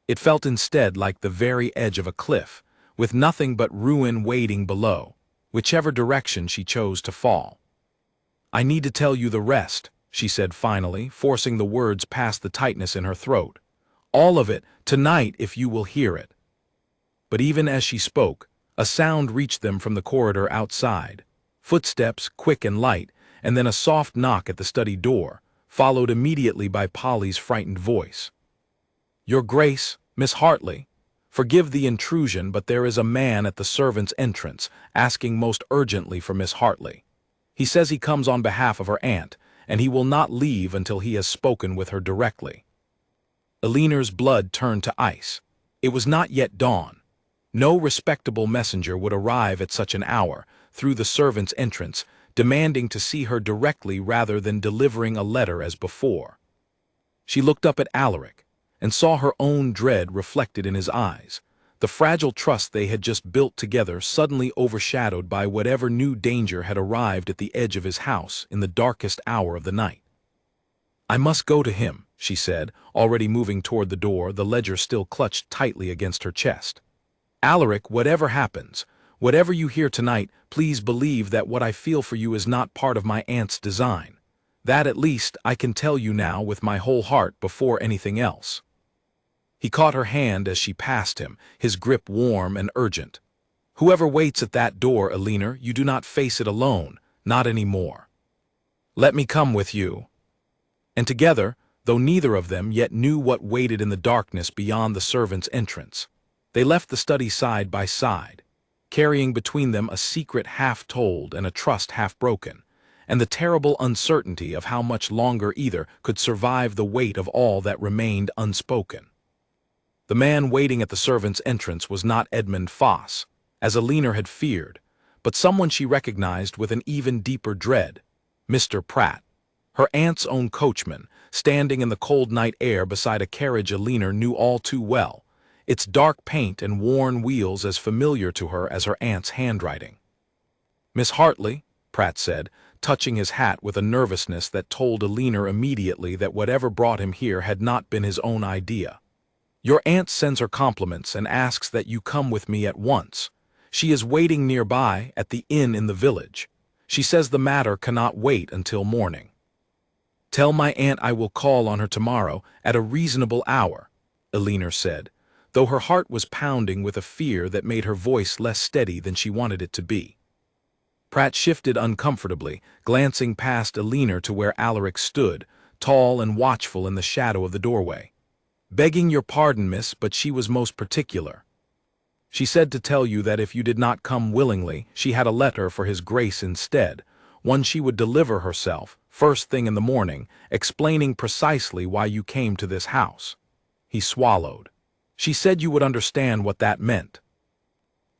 It felt instead like the very edge of a cliff, with nothing but ruin waiting below, whichever direction she chose to fall. I need to tell you the rest, she said finally, forcing the words past the tightness in her throat. All of it, tonight if you will hear it. But even as she spoke, a sound reached them from the corridor outside. Footsteps, quick and light, and then a soft knock at the study door, followed immediately by Polly's frightened voice. Your Grace, Miss Hartley, forgive the intrusion, but there is a man at the servants' entrance, asking most urgently for Miss Hartley. He says he comes on behalf of her aunt, and he will not leave until he has spoken with her directly. Elinor's blood turned to ice. It was not yet dawn. No respectable messenger would arrive at such an hour, through the servants' entrance, demanding to see her directly rather than delivering a letter as before. She looked up at Alaric, and saw her own dread reflected in his eyes, the fragile trust they had just built together suddenly overshadowed by whatever new danger had arrived at the edge of his house in the darkest hour of the night. I must go to him, she said, already moving toward the door, the ledger still clutched tightly against her chest. Alaric, whatever happens, whatever you hear tonight, please believe that what I feel for you is not part of my aunt's design. That at least I can tell you now with my whole heart before anything else. He caught her hand as she passed him, his grip warm and urgent. Whoever waits at that door, Elinor, you do not face it alone, not any more. Let me come with you. And together, though neither of them yet knew what waited in the darkness beyond the servants' entrance, they left the study side by side, carrying between them a secret half told and a trust half broken, and the terrible uncertainty of how much longer either could survive the weight of all that remained unspoken. The man waiting at the servants' entrance was not Edmund Foss, as Elinor had feared, but someone she recognized with an even deeper dread, Mr. Pratt, her aunt's own coachman, standing in the cold night air beside a carriage Elinor knew all too well, its dark paint and worn wheels as familiar to her as her aunt's handwriting. Miss Hartley, Pratt said, touching his hat with a nervousness that told Elinor immediately that whatever brought him here had not been his own idea. Your aunt sends her compliments and asks that you come with me at once. She is waiting nearby at the inn in the village. She says the matter cannot wait until morning. Tell my aunt I will call on her tomorrow at a reasonable hour, Elinor said, though her heart was pounding with a fear that made her voice less steady than she wanted it to be. Pratt shifted uncomfortably, glancing past Elinor to where Alaric stood, tall and watchful in the shadow of the doorway. Begging your pardon, miss, but she was most particular. She said to tell you that if you did not come willingly, she had a letter for his Grace instead, one she would deliver herself, first thing in the morning, explaining precisely why you came to this house. He swallowed. She said you would understand what that meant.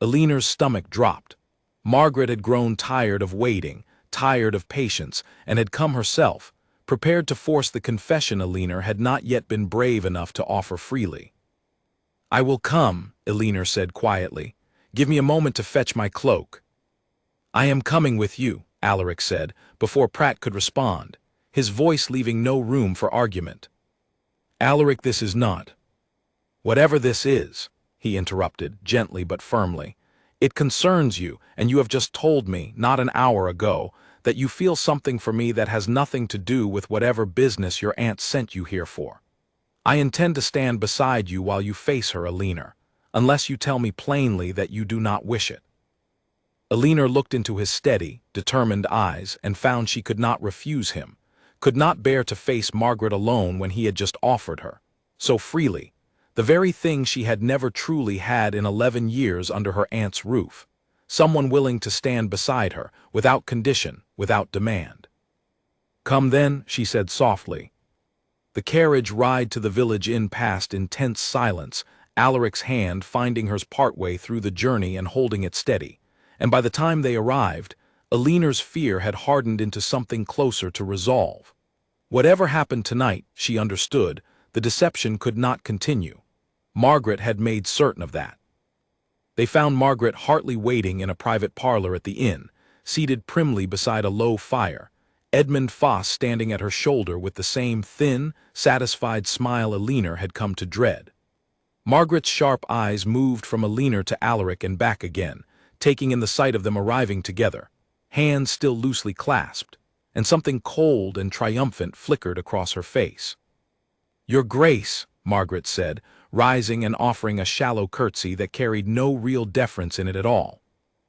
Alina's stomach dropped. Margaret had grown tired of waiting, tired of patience, and had come herself, prepared to force the confession Alina had not yet been brave enough to offer freely. "I will come," Alina said quietly. "Give me a moment to fetch my cloak." "I am coming with you," Alaric said, before Pratt could respond, his voice leaving no room for argument. "Alaric, this is not. Whatever this is," he interrupted, gently but firmly, "it concerns you, and you have just told me, not an hour ago, that you feel something for me that has nothing to do with whatever business your aunt sent you here for. I intend to stand beside you while you face her, Alina, unless you tell me plainly that you do not wish it." Alina looked into his steady, determined eyes and found she could not refuse him, could not bear to face Margaret alone when he had just offered her, so freely, the very thing she had never truly had in 11 years under her aunt's roof, someone willing to stand beside her, without condition, without demand. "Come then," she said softly. The carriage ride to the village inn passed in tense silence, Alaric's hand finding hers partway through the journey and holding it steady, and by the time they arrived, Alina's fear had hardened into something closer to resolve. Whatever happened tonight, she understood, the deception could not continue. Margaret had made certain of that. They found Margaret Hartley waiting in a private parlor at the inn, seated primly beside a low fire, Edmund Foss standing at her shoulder with the same thin, satisfied smile Alina had come to dread. Margaret's sharp eyes moved from Alina to Alaric and back again, taking in the sight of them arriving together, hands still loosely clasped, and something cold and triumphant flickered across her face. "Your Grace," Margaret said, rising and offering a shallow curtsy that carried no real deference in it at all.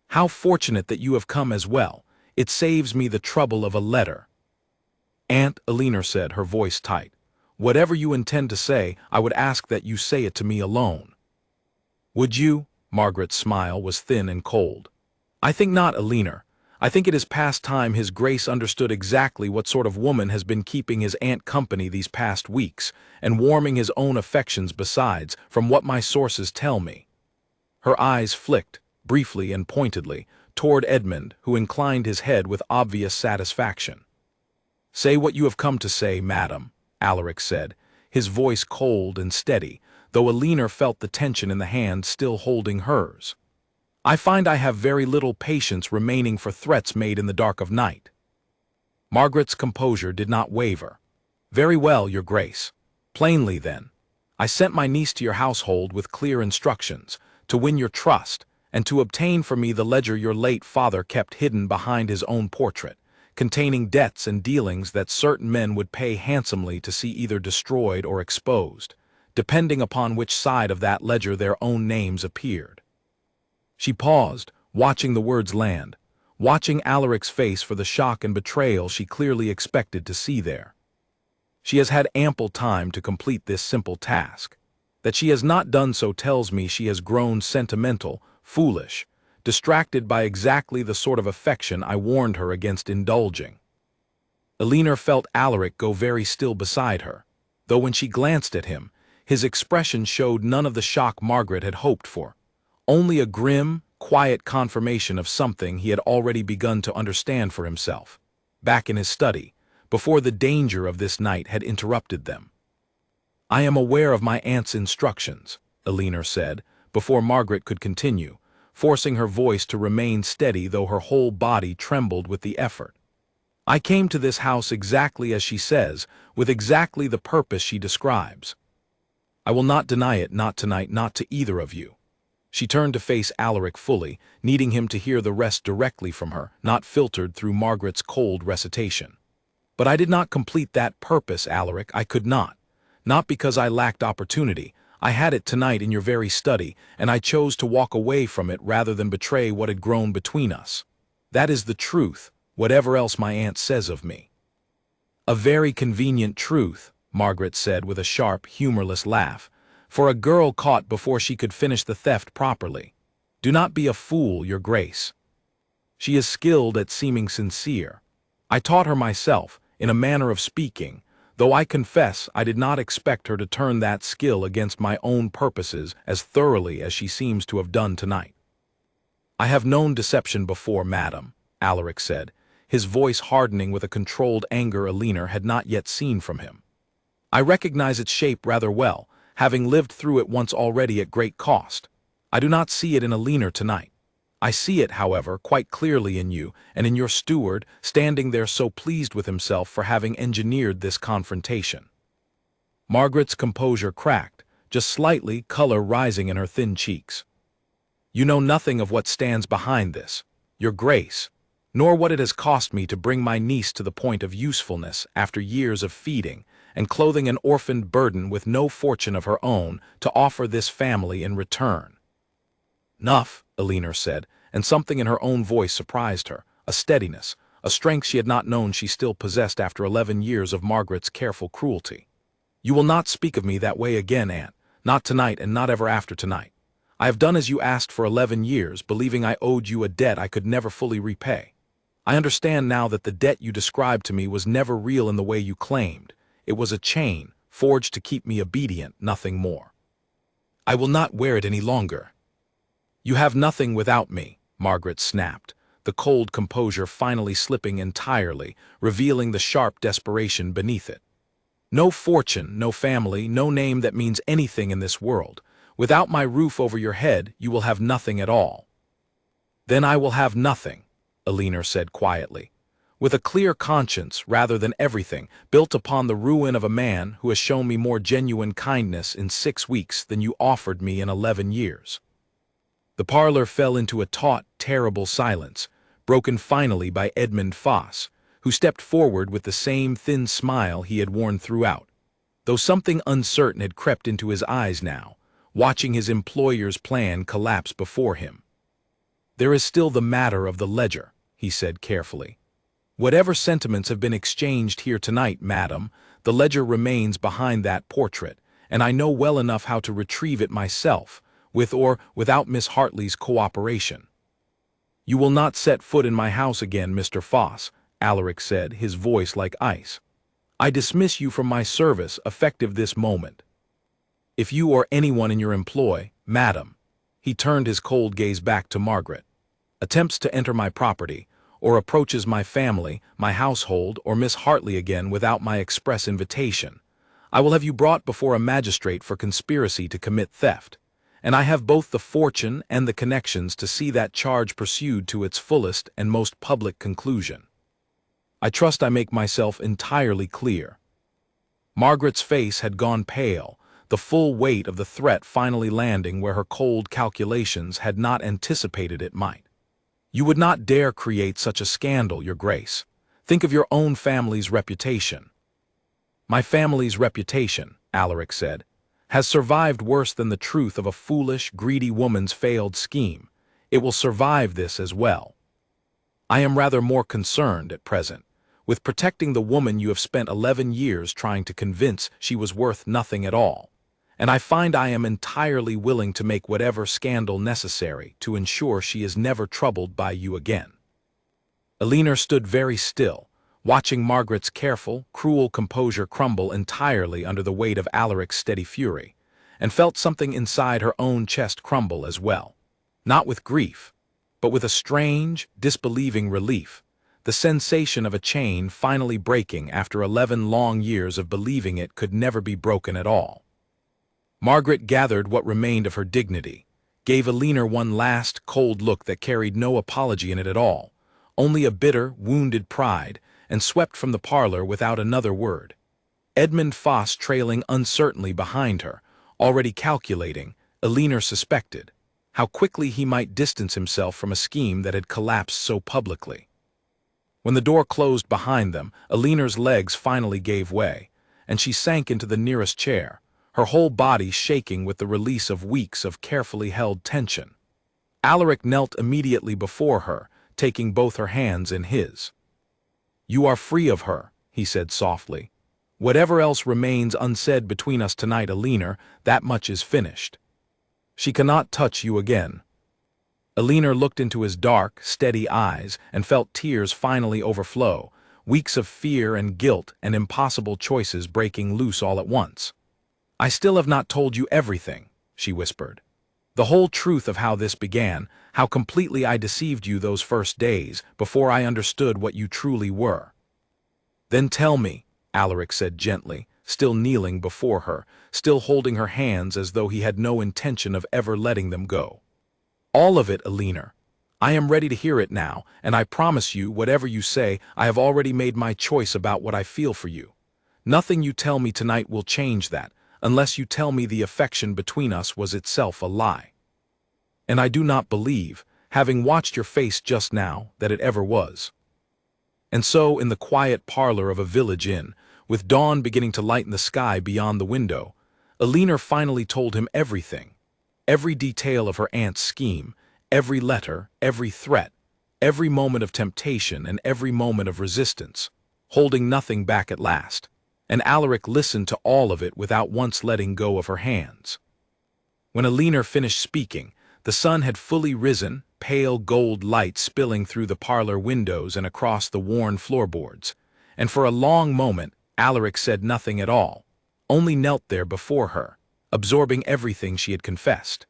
"How fortunate that you have come as well. It saves me the trouble of a letter." "Aunt," Alina said, her voice tight, "whatever you intend to say, I would ask that you say it to me alone." "Would you?" Margaret's smile was thin and cold. "I think not, Alina. I think it is past time His Grace understood exactly what sort of woman has been keeping his aunt company these past weeks, and warming his own affections besides, from what my sources tell me." Her eyes flicked, briefly and pointedly, toward Edmund, who inclined his head with obvious satisfaction. "Say what you have come to say, madam," Alaric said, his voice cold and steady, though Alina felt the tension in the hand still holding hers. "I find I have very little patience remaining for threats made in the dark of night." Margaret's composure did not waver. "Very well, your Grace. Plainly, then. I sent my niece to your household with clear instructions, to win your trust, and to obtain for me the ledger your late father kept hidden behind his own portrait, containing debts and dealings that certain men would pay handsomely to see either destroyed or exposed, depending upon which side of that ledger their own names appeared." She paused, watching the words land, watching Alaric's face for the shock and betrayal she clearly expected to see there. She has had ample time to complete this simple task. That she has not done so tells me she has grown sentimental, foolish, distracted by exactly the sort of affection I warned her against indulging. Alina felt Alaric go very still beside her, though when she glanced at him, his expression showed none of the shock Margaret had hoped for, only a grim, quiet confirmation of something he had already begun to understand for himself, back in his study, before the danger of this night had interrupted them. "I am aware of my aunt's instructions," Alina said, before Margaret could continue, forcing her voice to remain steady though her whole body trembled with the effort. "I came to this house exactly as she says, with exactly the purpose she describes. I will not deny it, not tonight, not to either of you." She turned to face Alaric fully, needing him to hear the rest directly from her, not filtered through Margaret's cold recitation. "But I did not complete that purpose, Alaric, I could not. Not because I lacked opportunity. I had it tonight in your very study, and I chose to walk away from it rather than betray what had grown between us. That is the truth, whatever else my aunt says of me." "A very convenient truth," Margaret said with a sharp, humorless laugh, "for a girl caught before she could finish the theft properly. Do not be a fool, your Grace. She is skilled at seeming sincere. I taught her myself, in a manner of speaking, though I confess I did not expect her to turn that skill against my own purposes as thoroughly as she seems to have done tonight. "I have known deception before, madam," Alaric said, his voice hardening with a controlled anger Alina had not yet seen from him. "I recognize its shape rather well, having lived through it once already at great cost. I do not see it in Alina tonight. I see it, however, quite clearly in you and in your steward standing there so pleased with himself for having engineered this confrontation." Margaret's composure cracked, just slightly, color rising in her thin cheeks. "You know nothing of what stands behind this, your grace, nor what it has cost me to bring my niece to the point of usefulness after years of feeding and clothing an orphaned burden with no fortune of her own to offer this family in return." "Enough," Alina said, and something in her own voice surprised her, a steadiness, a strength she had not known she still possessed after 11 years of Margaret's careful cruelty. "You will not speak of me that way again, Aunt, not tonight and not ever after tonight. I have done as you asked for 11 years, believing I owed you a debt I could never fully repay. I understand now that the debt you described to me was never real in the way you claimed. It was a chain, forged to keep me obedient, nothing more. I will not wear it any longer." "You have nothing without me," Margaret snapped, the cold composure finally slipping entirely, revealing the sharp desperation beneath it. "No fortune, no family, no name that means anything in this world. Without my roof over your head, you will have nothing at all." "Then I will have nothing," Alina said quietly, "with a clear conscience rather than everything, built upon the ruin of a man who has shown me more genuine kindness in 6 weeks than you offered me in 11 years. The parlor fell into a taut, terrible silence, broken finally by Edmund Foss, who stepped forward with the same thin smile he had worn throughout, though something uncertain had crept into his eyes now, watching his employer's plan collapse before him. "There is still the matter of the ledger," he said carefully. "Whatever sentiments have been exchanged here tonight, madam, the ledger remains behind that portrait, and I know well enough how to retrieve it myself, with or without Miss Hartley's cooperation." "You will not set foot in my house again, Mr. Foss," Alaric said, his voice like ice. "I dismiss you from my service, effective this moment. If you or anyone in your employ, madam," he turned his cold gaze back to Margaret, "attempts to enter my property, or approaches my family, my household, or Miss Hartley again without my express invitation, I will have you brought before a magistrate for conspiracy to commit theft, and I have both the fortune and the connections to see that charge pursued to its fullest and most public conclusion. I trust I make myself entirely clear." Margaret's face had gone pale, the full weight of the threat finally landing where her cold calculations had not anticipated it might. "You would not dare create such a scandal, your grace. Think of your own family's reputation." "My family's reputation," Alaric said, "has survived worse than the truth of a foolish, greedy woman's failed scheme. It will survive this as well. I am rather more concerned, at present, with protecting the woman you have spent 11 years trying to convince she was worth nothing at all, and I find I am entirely willing to make whatever scandal necessary to ensure she is never troubled by you again." Alina stood very still, watching Margaret's careful, cruel composure crumble entirely under the weight of Alaric's steady fury, and felt something inside her own chest crumble as well. Not with grief, but with a strange, disbelieving relief, the sensation of a chain finally breaking after 11 long years of believing it could never be broken at all. Margaret gathered what remained of her dignity, gave Alina one last, cold look that carried no apology in it at all, only a bitter, wounded pride, and swept from the parlor without another word. Edmund Foss trailing uncertainly behind her, already calculating, Alina suspected, how quickly he might distance himself from a scheme that had collapsed so publicly. When the door closed behind them, Alina's legs finally gave way, and she sank into the nearest chair, her whole body shaking with the release of weeks of carefully held tension. Alaric knelt immediately before her, taking both her hands in his. "You are free of her," he said softly. "Whatever else remains unsaid between us tonight, Alina, that much is finished. She cannot touch you again." Alina looked into his dark, steady eyes and felt tears finally overflow, weeks of fear and guilt and impossible choices breaking loose all at once. "I still have not told you everything," she whispered. "The whole truth of how this began, how completely I deceived you those first days, before I understood what you truly were." "Then tell me," Alaric said gently, still kneeling before her, still holding her hands as though he had no intention of ever letting them go. "All of it, Alina. I am ready to hear it now, and I promise you, whatever you say, I have already made my choice about what I feel for you. Nothing you tell me tonight will change that, unless you tell me the affection between us was itself a lie. And I do not believe, having watched your face just now, that it ever was." And so, in the quiet parlor of a village inn, with dawn beginning to lighten the sky beyond the window, Alina finally told him everything, every detail of her aunt's scheme, every letter, every threat, every moment of temptation and every moment of resistance, holding nothing back at last. And Alaric listened to all of it without once letting go of her hands. When Alina finished speaking, the sun had fully risen, pale gold light spilling through the parlor windows and across the worn floorboards, and for a long moment Alaric said nothing at all, only knelt there before her, absorbing everything she had confessed.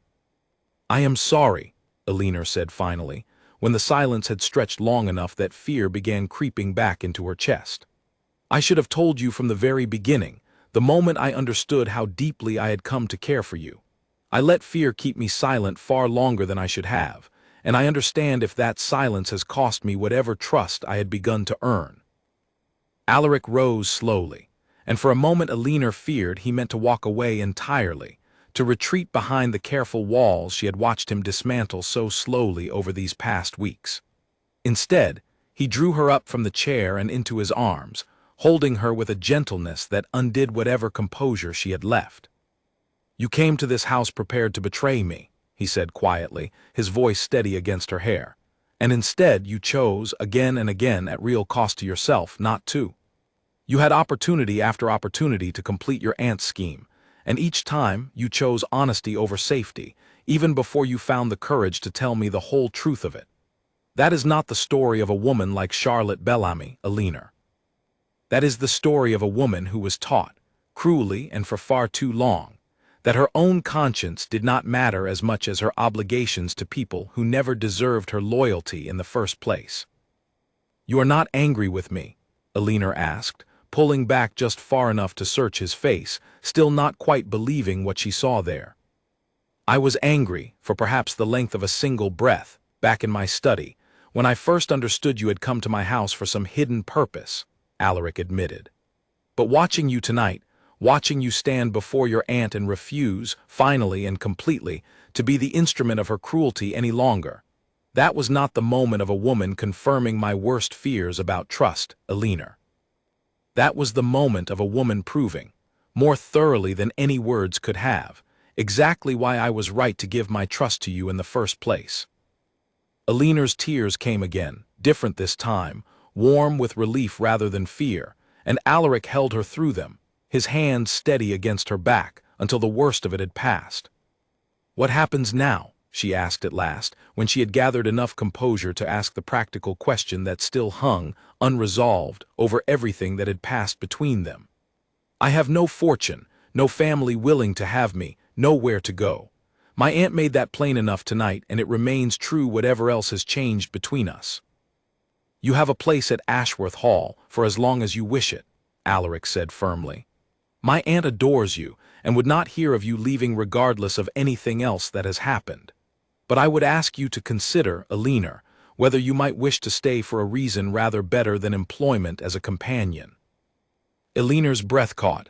"I am sorry," Alina said finally, when the silence had stretched long enough that fear began creeping back into her chest. "I should have told you from the very beginning, the moment I understood how deeply I had come to care for you. I let fear keep me silent far longer than I should have, and I understand if that silence has cost me whatever trust I had begun to earn." Alaric rose slowly, and for a moment Alina feared he meant to walk away entirely, to retreat behind the careful walls she had watched him dismantle so slowly over these past weeks. Instead, he drew her up from the chair and into his arms, holding her with a gentleness that undid whatever composure she had left. "You came to this house prepared to betray me," he said quietly, his voice steady against her hair. "And instead you chose, again and again at real cost to yourself, not to. You had opportunity after opportunity to complete your aunt's scheme, and each time you chose honesty over safety, even before you found the courage to tell me the whole truth of it. That is not the story of a woman like Charlotte Bellamy, Alina. That is the story of a woman who was taught, cruelly and for far too long, that her own conscience did not matter as much as her obligations to people who never deserved her loyalty in the first place." "You are not angry with me?" Alina asked, pulling back just far enough to search his face, still not quite believing what she saw there. "I was angry, for perhaps the length of a single breath, back in my study, when I first understood you had come to my house for some hidden purpose," Alaric admitted. "But watching you tonight, watching you stand before your aunt and refuse, finally and completely, to be the instrument of her cruelty any longer, that was not the moment of a woman confirming my worst fears about trust, Alina. That was the moment of a woman proving, more thoroughly than any words could have, exactly why I was right to give my trust to you in the first place." Alina's tears came again, different this time, warm with relief rather than fear, and Alaric held her through them, his hand steady against her back, until the worst of it had passed. "What happens now?" she asked at last, when she had gathered enough composure to ask the practical question that still hung, unresolved, over everything that had passed between them. "I have no fortune, no family willing to have me, nowhere to go. My aunt made that plain enough tonight, and it remains true whatever else has changed between us." "You have a place at Ashworth Hall, for as long as you wish it," Alaric said firmly. "My aunt adores you, and would not hear of you leaving regardless of anything else that has happened. But I would ask you to consider, Alina, whether you might wish to stay for a reason rather better than employment as a companion." Alina's breath caught.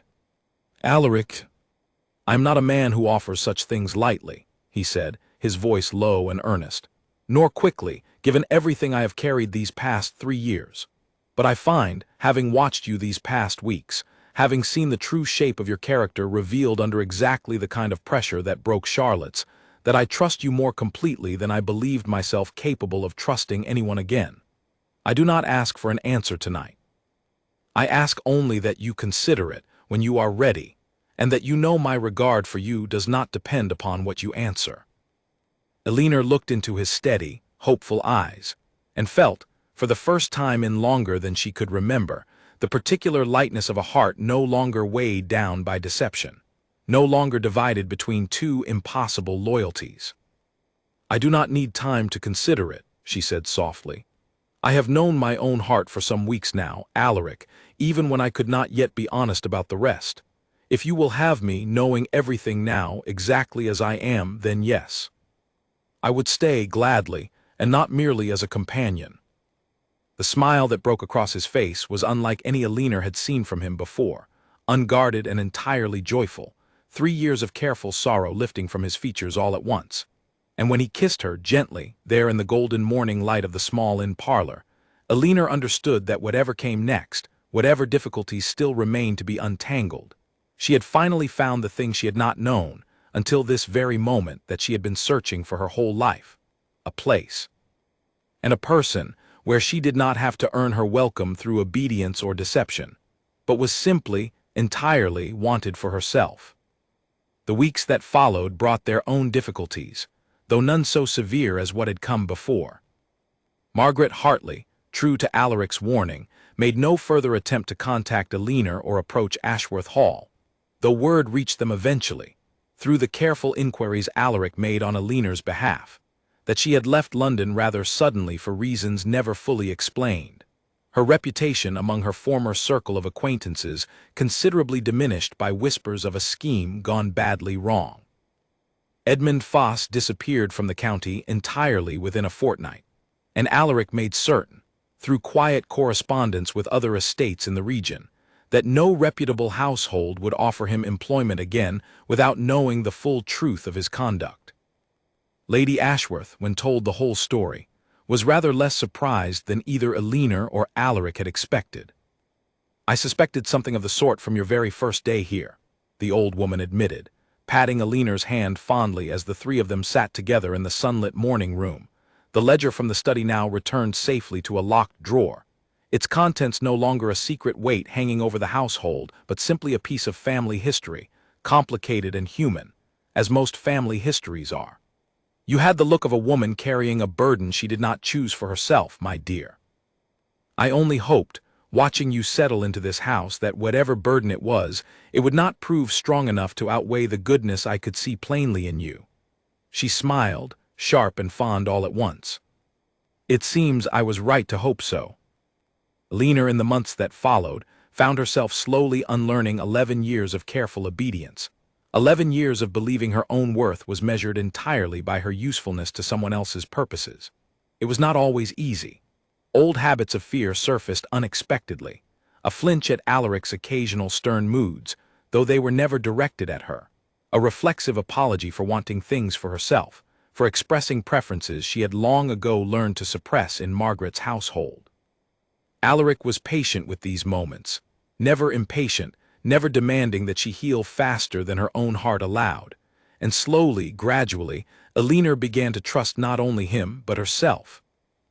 "Alaric, I am not a man who offers such things lightly," he said, his voice low and earnest, "nor quickly, given everything I have carried these past 3 years. But I find, having watched you these past weeks, having seen the true shape of your character revealed under exactly the kind of pressure that broke Charlotte's, that I trust you more completely than I believed myself capable of trusting anyone again. I do not ask for an answer tonight. I ask only that you consider it when you are ready, and that you know my regard for you does not depend upon what you answer." Alina looked into his steady, hopeful eyes, and felt, For the first time in longer than she could remember, the particular lightness of a heart no longer weighed down by deception, no longer divided between two impossible loyalties. "I do not need time to consider it," she said softly. "I have known my own heart for some weeks now, Alaric, even when I could not yet be honest about the rest. If you will have me, knowing everything now, exactly as I am, then yes. I would stay gladly, and not merely as a companion." The smile that broke across his face was unlike any Alina had seen from him before, unguarded and entirely joyful, 3 years of careful sorrow lifting from his features all at once. And when he kissed her gently, there in the golden morning light of the small inn parlor, Alina understood that whatever came next, whatever difficulties still remained to be untangled, she had finally found the thing she had not known, until this very moment, that she had been searching for her whole life: a place. And a person where she did not have to earn her welcome through obedience or deception, but was simply, entirely wanted for herself. The weeks that followed brought their own difficulties, though none so severe as what had come before. Margaret Hartley, true to Alaric's warning, made no further attempt to contact Alina or approach Ashworth Hall, though word reached them eventually, through the careful inquiries Alaric made on Alina's behalf, that she had left London rather suddenly for reasons never fully explained, her reputation among her former circle of acquaintances considerably diminished by whispers of a scheme gone badly wrong. Edmund Foss disappeared from the county entirely within a fortnight, and Alaric made certain, through quiet correspondence with other estates in the region, that no reputable household would offer him employment again without knowing the full truth of his conduct. Lady Ashworth, when told the whole story, was rather less surprised than either Alina or Alaric had expected. "I suspected something of the sort from your very first day here," the old woman admitted, patting Alina's hand fondly as the three of them sat together in the sunlit morning room, the ledger from the study now returned safely to a locked drawer, its contents no longer a secret weight hanging over the household, but simply a piece of family history, complicated and human, as most family histories are. "You had the look of a woman carrying a burden she did not choose for herself, my dear. I only hoped, watching you settle into this house, that whatever burden it was, it would not prove strong enough to outweigh the goodness I could see plainly in you." She smiled, sharp and fond all at once. "It seems I was right to hope so." Alina, in the months that followed, found herself slowly unlearning 11 years of careful obedience, 11 years of believing her own worth was measured entirely by her usefulness to someone else's purposes. It was not always easy. Old habits of fear surfaced unexpectedly, a flinch at Alaric's occasional stern moods, though they were never directed at her, a reflexive apology for wanting things for herself, for expressing preferences she had long ago learned to suppress in Margaret's household. Alaric was patient with these moments, never impatient, never demanding that she heal faster than her own heart allowed, and slowly, gradually, Alina began to trust not only him but herself,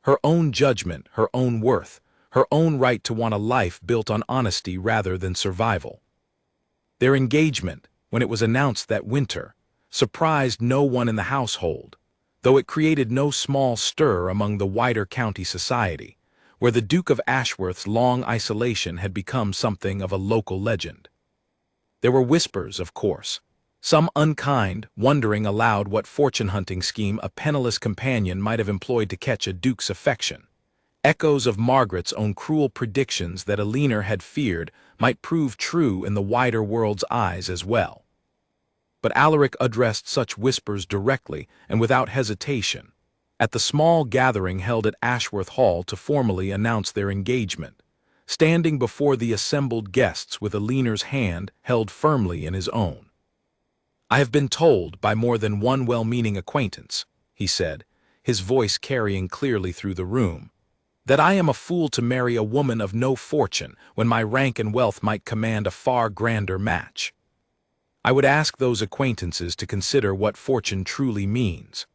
her own judgment, her own worth, her own right to want a life built on honesty rather than survival. Their engagement, when it was announced that winter, surprised no one in the household, though it created no small stir among the wider county society, where the Duke of Ashworth's long isolation had become something of a local legend. There were whispers, of course, some unkind, wondering aloud what fortune-hunting scheme a penniless companion might have employed to catch a duke's affection, echoes of Margaret's own cruel predictions that Alina had feared might prove true in the wider world's eyes as well. But Alaric addressed such whispers directly and without hesitation, at the small gathering held at Ashworth Hall to formally announce their engagement, standing before the assembled guests with Alina's hand held firmly in his own. "I have been told by more than one well-meaning acquaintance," he said, his voice carrying clearly through the room, "that I am a fool to marry a woman of no fortune when my rank and wealth might command a far grander match. I would ask those acquaintances to consider what fortune truly means.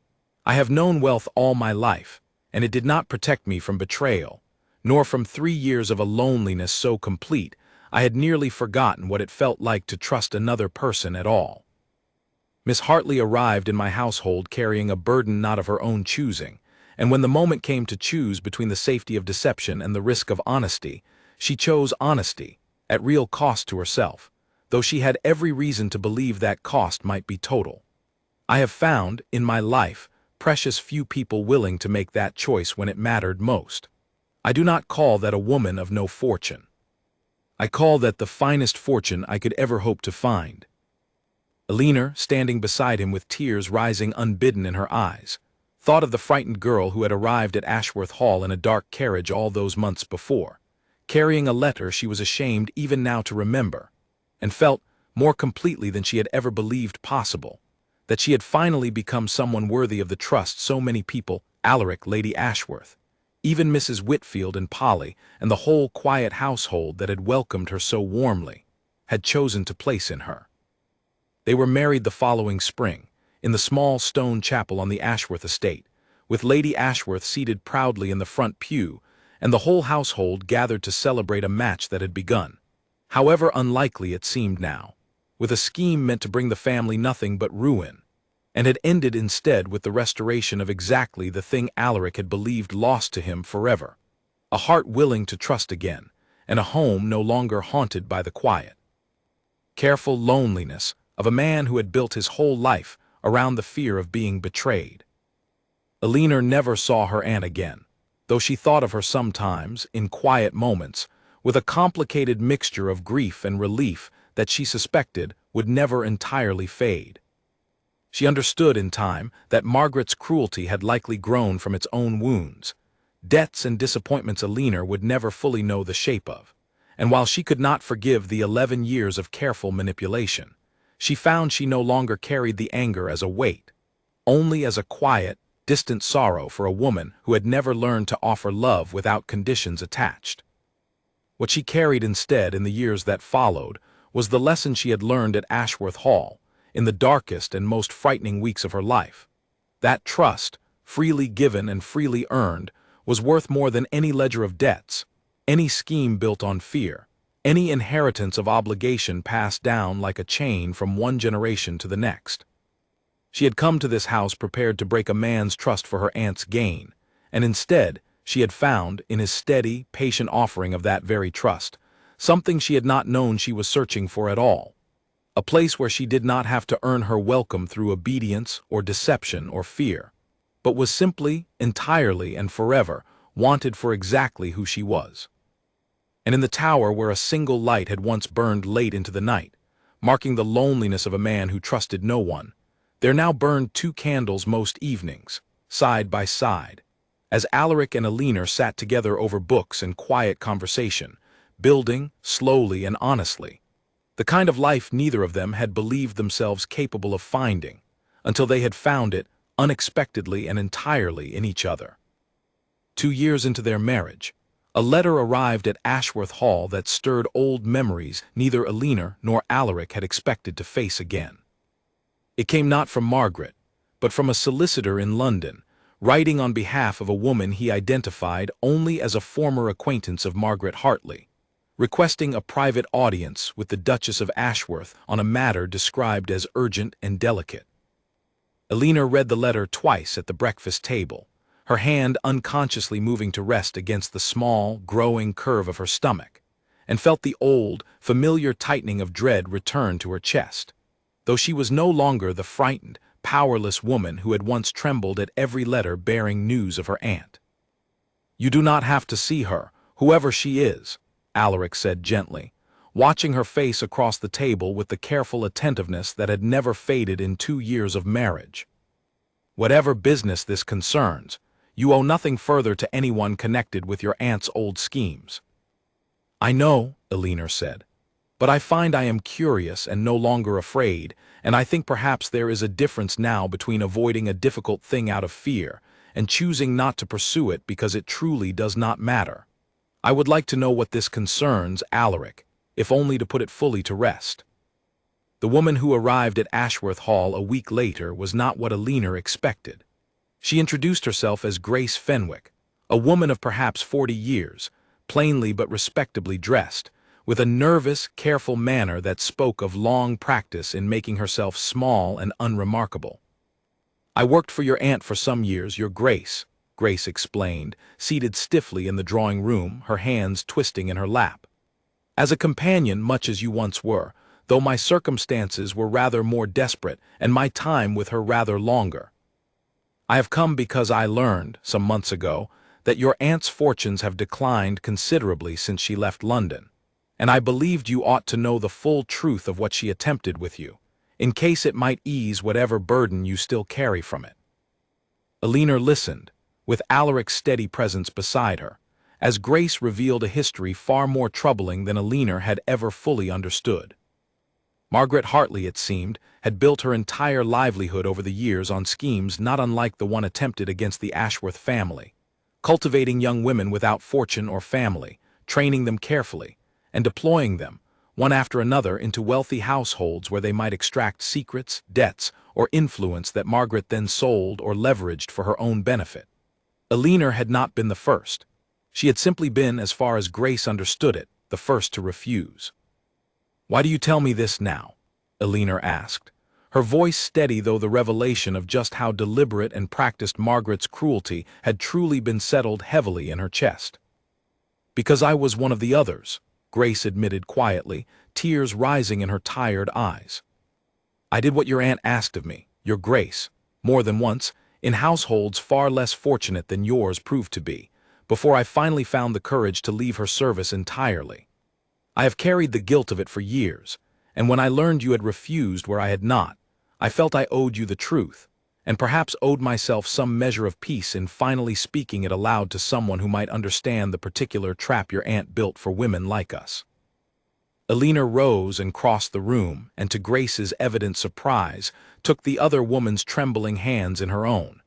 I have known wealth all my life, and it did not protect me from betrayal, nor from 3 years of a loneliness so complete I had nearly forgotten what it felt like to trust another person at all. Miss Hartley arrived in my household carrying a burden not of her own choosing, and when the moment came to choose between the safety of deception and the risk of honesty, she chose honesty, at real cost to herself, though she had every reason to believe that cost might be total. I have found, in my life, precious few people willing to make that choice when it mattered most. I do not call that a woman of no fortune. I call that the finest fortune I could ever hope to find. Eleanor, standing beside him with tears rising unbidden in her eyes, thought of the frightened girl who had arrived at Ashworth Hall in a dark carriage all those months before, carrying a letter she was ashamed even now to remember, and felt, more completely than she had ever believed possible, that she had finally become someone worthy of the trust so many people, Alaric, Lady Ashworth, even Mrs. Whitfield and Polly, and the whole quiet household that had welcomed her so warmly, had chosen to place in her. They were married the following spring, in the small stone chapel on the Ashworth estate, with Lady Ashworth seated proudly in the front pew, and the whole household gathered to celebrate a match that had begun, however unlikely it seemed now, with a scheme meant to bring the family nothing but ruin, and had ended instead with the restoration of exactly the thing Alaric had believed lost to him forever, a heart willing to trust again, and a home no longer haunted by the quiet, careful loneliness of a man who had built his whole life around the fear of being betrayed. Eleanor never saw her aunt again, though she thought of her sometimes, in quiet moments, with a complicated mixture of grief and relief that she suspected would never entirely fade. She understood in time that Margaret's cruelty had likely grown from its own wounds, debts and disappointments Eleanor would never fully know the shape of, and while she could not forgive the 11 years of careful manipulation, she found she no longer carried the anger as a weight, only as a quiet, distant sorrow for a woman who had never learned to offer love without conditions attached. What she carried instead in the years that followed was the lesson she had learned at Ashworth Hall, in the darkest and most frightening weeks of her life. That trust, freely given and freely earned, was worth more than any ledger of debts, any scheme built on fear, any inheritance of obligation passed down like a chain from one generation to the next. She had come to this house prepared to break a man's trust for her aunt's gain, and instead she had found, in his steady, patient offering of that very trust, something she had not known she was searching for at all, a place where she did not have to earn her welcome through obedience or deception or fear, but was simply, entirely, and forever wanted for exactly who she was. And in the tower where a single light had once burned late into the night, marking the loneliness of a man who trusted no one, there now burned 2 candles most evenings, side by side, as Alaric and Eleanor sat together over books and quiet conversation, building, slowly and honestly, the kind of life neither of them had believed themselves capable of finding, until they had found it, unexpectedly and entirely, in each other. 2 years into their marriage, a letter arrived at Ashworth Hall that stirred old memories neither Eleanor nor Alaric had expected to face again. It came not from Margaret, but from a solicitor in London, writing on behalf of a woman he identified only as a former acquaintance of Margaret Hartley, requesting a private audience with the Duchess of Ashworth on a matter described as urgent and delicate. Eleanor read the letter twice at the breakfast table, her hand unconsciously moving to rest against the small, growing curve of her stomach, and felt the old, familiar tightening of dread return to her chest, though she was no longer the frightened, powerless woman who had once trembled at every letter bearing news of her aunt. "You do not have to see her, whoever she is," Alaric said gently, watching her face across the table with the careful attentiveness that had never faded in 2 years of marriage. "Whatever business this concerns, you owe nothing further to anyone connected with your aunt's old schemes." "I know," Eleanor said, "but I find I am curious and no longer afraid, and I think perhaps there is a difference now between avoiding a difficult thing out of fear and choosing not to pursue it because it truly does not matter. I would like to know what this concerns, Alaric, if only to put it fully to rest." The woman who arrived at Ashworth Hall a week later was not what Eleanor expected. She introduced herself as Grace Fenwick, a woman of perhaps 40 years, plainly but respectably dressed, with a nervous, careful manner that spoke of long practice in making herself small and unremarkable. "I worked for your aunt for some years, your Grace," Grace explained, seated stiffly in the drawing room, her hands twisting in her lap. As a companion, much as you once were, though my circumstances were rather more desperate and my time with her rather longer. I have come because I learned, some months ago, that your aunt's fortunes have declined considerably since she left London, and I believed you ought to know the full truth of what she attempted with you, in case it might ease whatever burden you still carry from it. Elinor listened, with Alaric's steady presence beside her, as Grace revealed a history far more troubling than Elinor had ever fully understood. Margaret Hartley, it seemed, had built her entire livelihood over the years on schemes not unlike the one attempted against the Ashworth family, cultivating young women without fortune or family, training them carefully, and deploying them, one after another, into wealthy households where they might extract secrets, debts, or influence that Margaret then sold or leveraged for her own benefit. Elinor had not been the first. She had simply been, as far as Grace understood it, the first to refuse. "Why do you tell me this now?" Elinor asked, her voice steady, though the revelation of just how deliberate and practiced Margaret's cruelty had truly been settled heavily in her chest. "Because I was one of the others," Grace admitted quietly, tears rising in her tired eyes. "I did what your aunt asked of me, your Grace, more than once, in households far less fortunate than yours proved to be, before I finally found the courage to leave her service entirely. I have carried the guilt of it for years, and when I learned you had refused where I had not, I felt I owed you the truth, and perhaps owed myself some measure of peace in finally speaking it aloud to someone who might understand the particular trap your aunt built for women like us." Elinor rose and crossed the room, and to Grace's evident surprise, took the other woman's trembling hands in her own.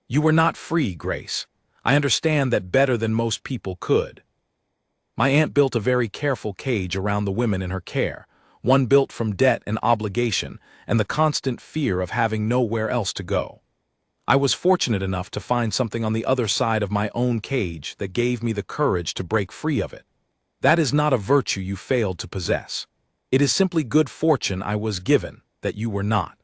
"You were not free, Grace. I understand that better than most people could. My aunt built a very careful cage around the women in her care, one built from debt and obligation and the constant fear of having nowhere else to go. I was fortunate enough to find something on the other side of my own cage that gave me the courage to break free of it. That is not a virtue you failed to possess. It is simply good fortune I was given that you were not."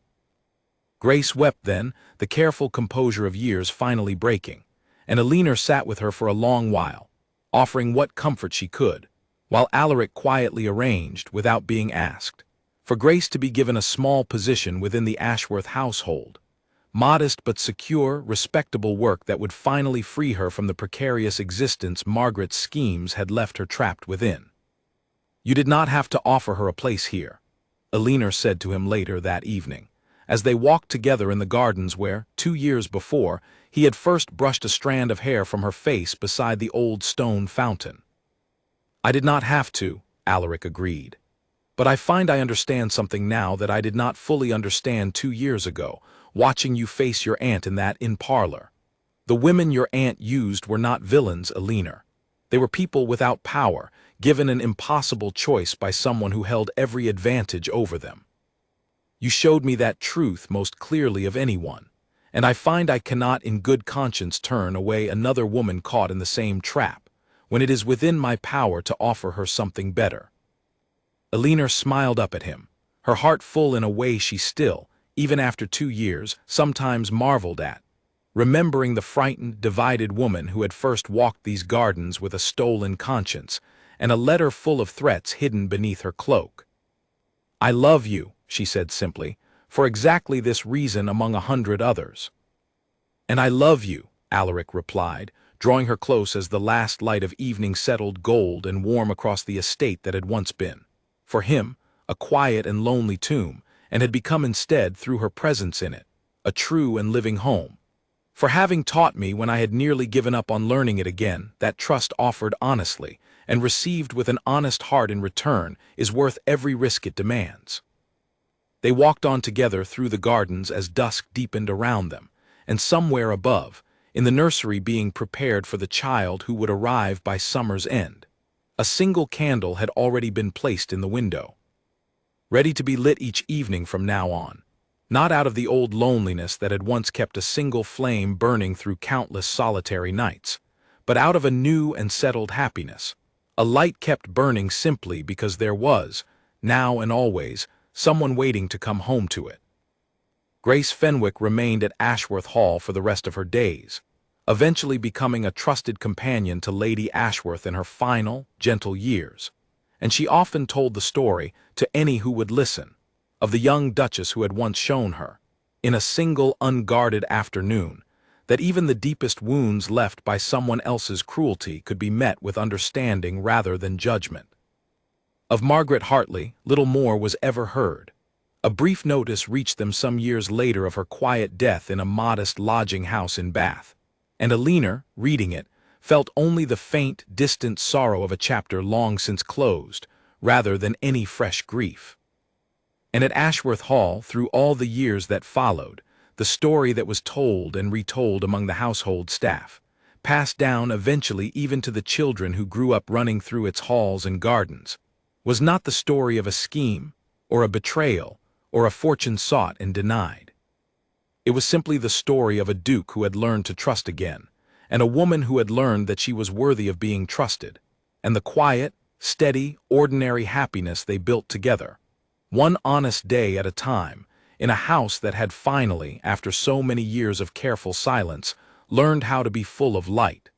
Grace wept then, the careful composure of years finally breaking, and Elinor sat with her for a long while, offering what comfort she could, while Alaric quietly arranged, without being asked, for Grace to be given a small position within the Ashworth household, modest but secure, respectable work that would finally free her from the precarious existence Margaret's schemes had left her trapped within. "You did not have to offer her a place here," Elinor said to him later that evening, as they walked together in the gardens where, 2 years before, he had first brushed a strand of hair from her face beside the old stone fountain. "I did not have to," Alaric agreed. "But I find I understand something now that I did not fully understand 2 years ago, watching you face your aunt in that inn parlor. The women your aunt used were not villains, Elinor. They were people without power, given an impossible choice by someone who held every advantage over them. You showed me that truth most clearly of anyone, and I find I cannot in good conscience turn away another woman caught in the same trap, when it is within my power to offer her something better." Elinor smiled up at him, her heart full in a way she still, even after 2 years, sometimes marveled at, remembering the frightened, divided woman who had first walked these gardens with a stolen conscience, and a letter full of threats hidden beneath her cloak. "I love you," she said simply, "for exactly this reason among 100 others." "And I love you," Alaric replied, drawing her close as the last light of evening settled gold and warm across the estate that had once been, for him, a quiet and lonely tomb, and had become instead, through her presence in it, a true and living home. "For having taught me when I had nearly given up on learning it again, that trust offered honestly, and received with an honest heart in return, is worth every risk it demands." They walked on together through the gardens as dusk deepened around them, and somewhere above, in the nursery being prepared for the child who would arrive by summer's end, a single candle had already been placed in the window, ready to be lit each evening from now on, not out of the old loneliness that had once kept a single flame burning through countless solitary nights, but out of a new and settled happiness, a light kept burning simply because there was, now and always, someone waiting to come home to it. Grace Fenwick remained at Ashworth Hall for the rest of her days, eventually becoming a trusted companion to Lady Ashworth in her final, gentle years. And she often told the story, to any who would listen, of the young Duchess who had once shown her, in a single unguarded afternoon, that even the deepest wounds left by someone else's cruelty could be met with understanding rather than judgment. Of Margaret Hartley, little more was ever heard. A brief notice reached them some years later of her quiet death in a modest lodging house in Bath, and Alina, reading it, felt only the faint, distant sorrow of a chapter long since closed, rather than any fresh grief. And at Ashworth Hall, through all the years that followed, the story that was told and retold among the household staff, passed down eventually even to the children who grew up running through its halls and gardens, was not the story of a scheme, or a betrayal, or a fortune sought and denied. It was simply the story of a duke who had learned to trust again, and a woman who had learned that she was worthy of being trusted, and the quiet, steady, ordinary happiness they built together, one honest day at a time, in a house that had finally, after so many years of careful silence, learned how to be full of light.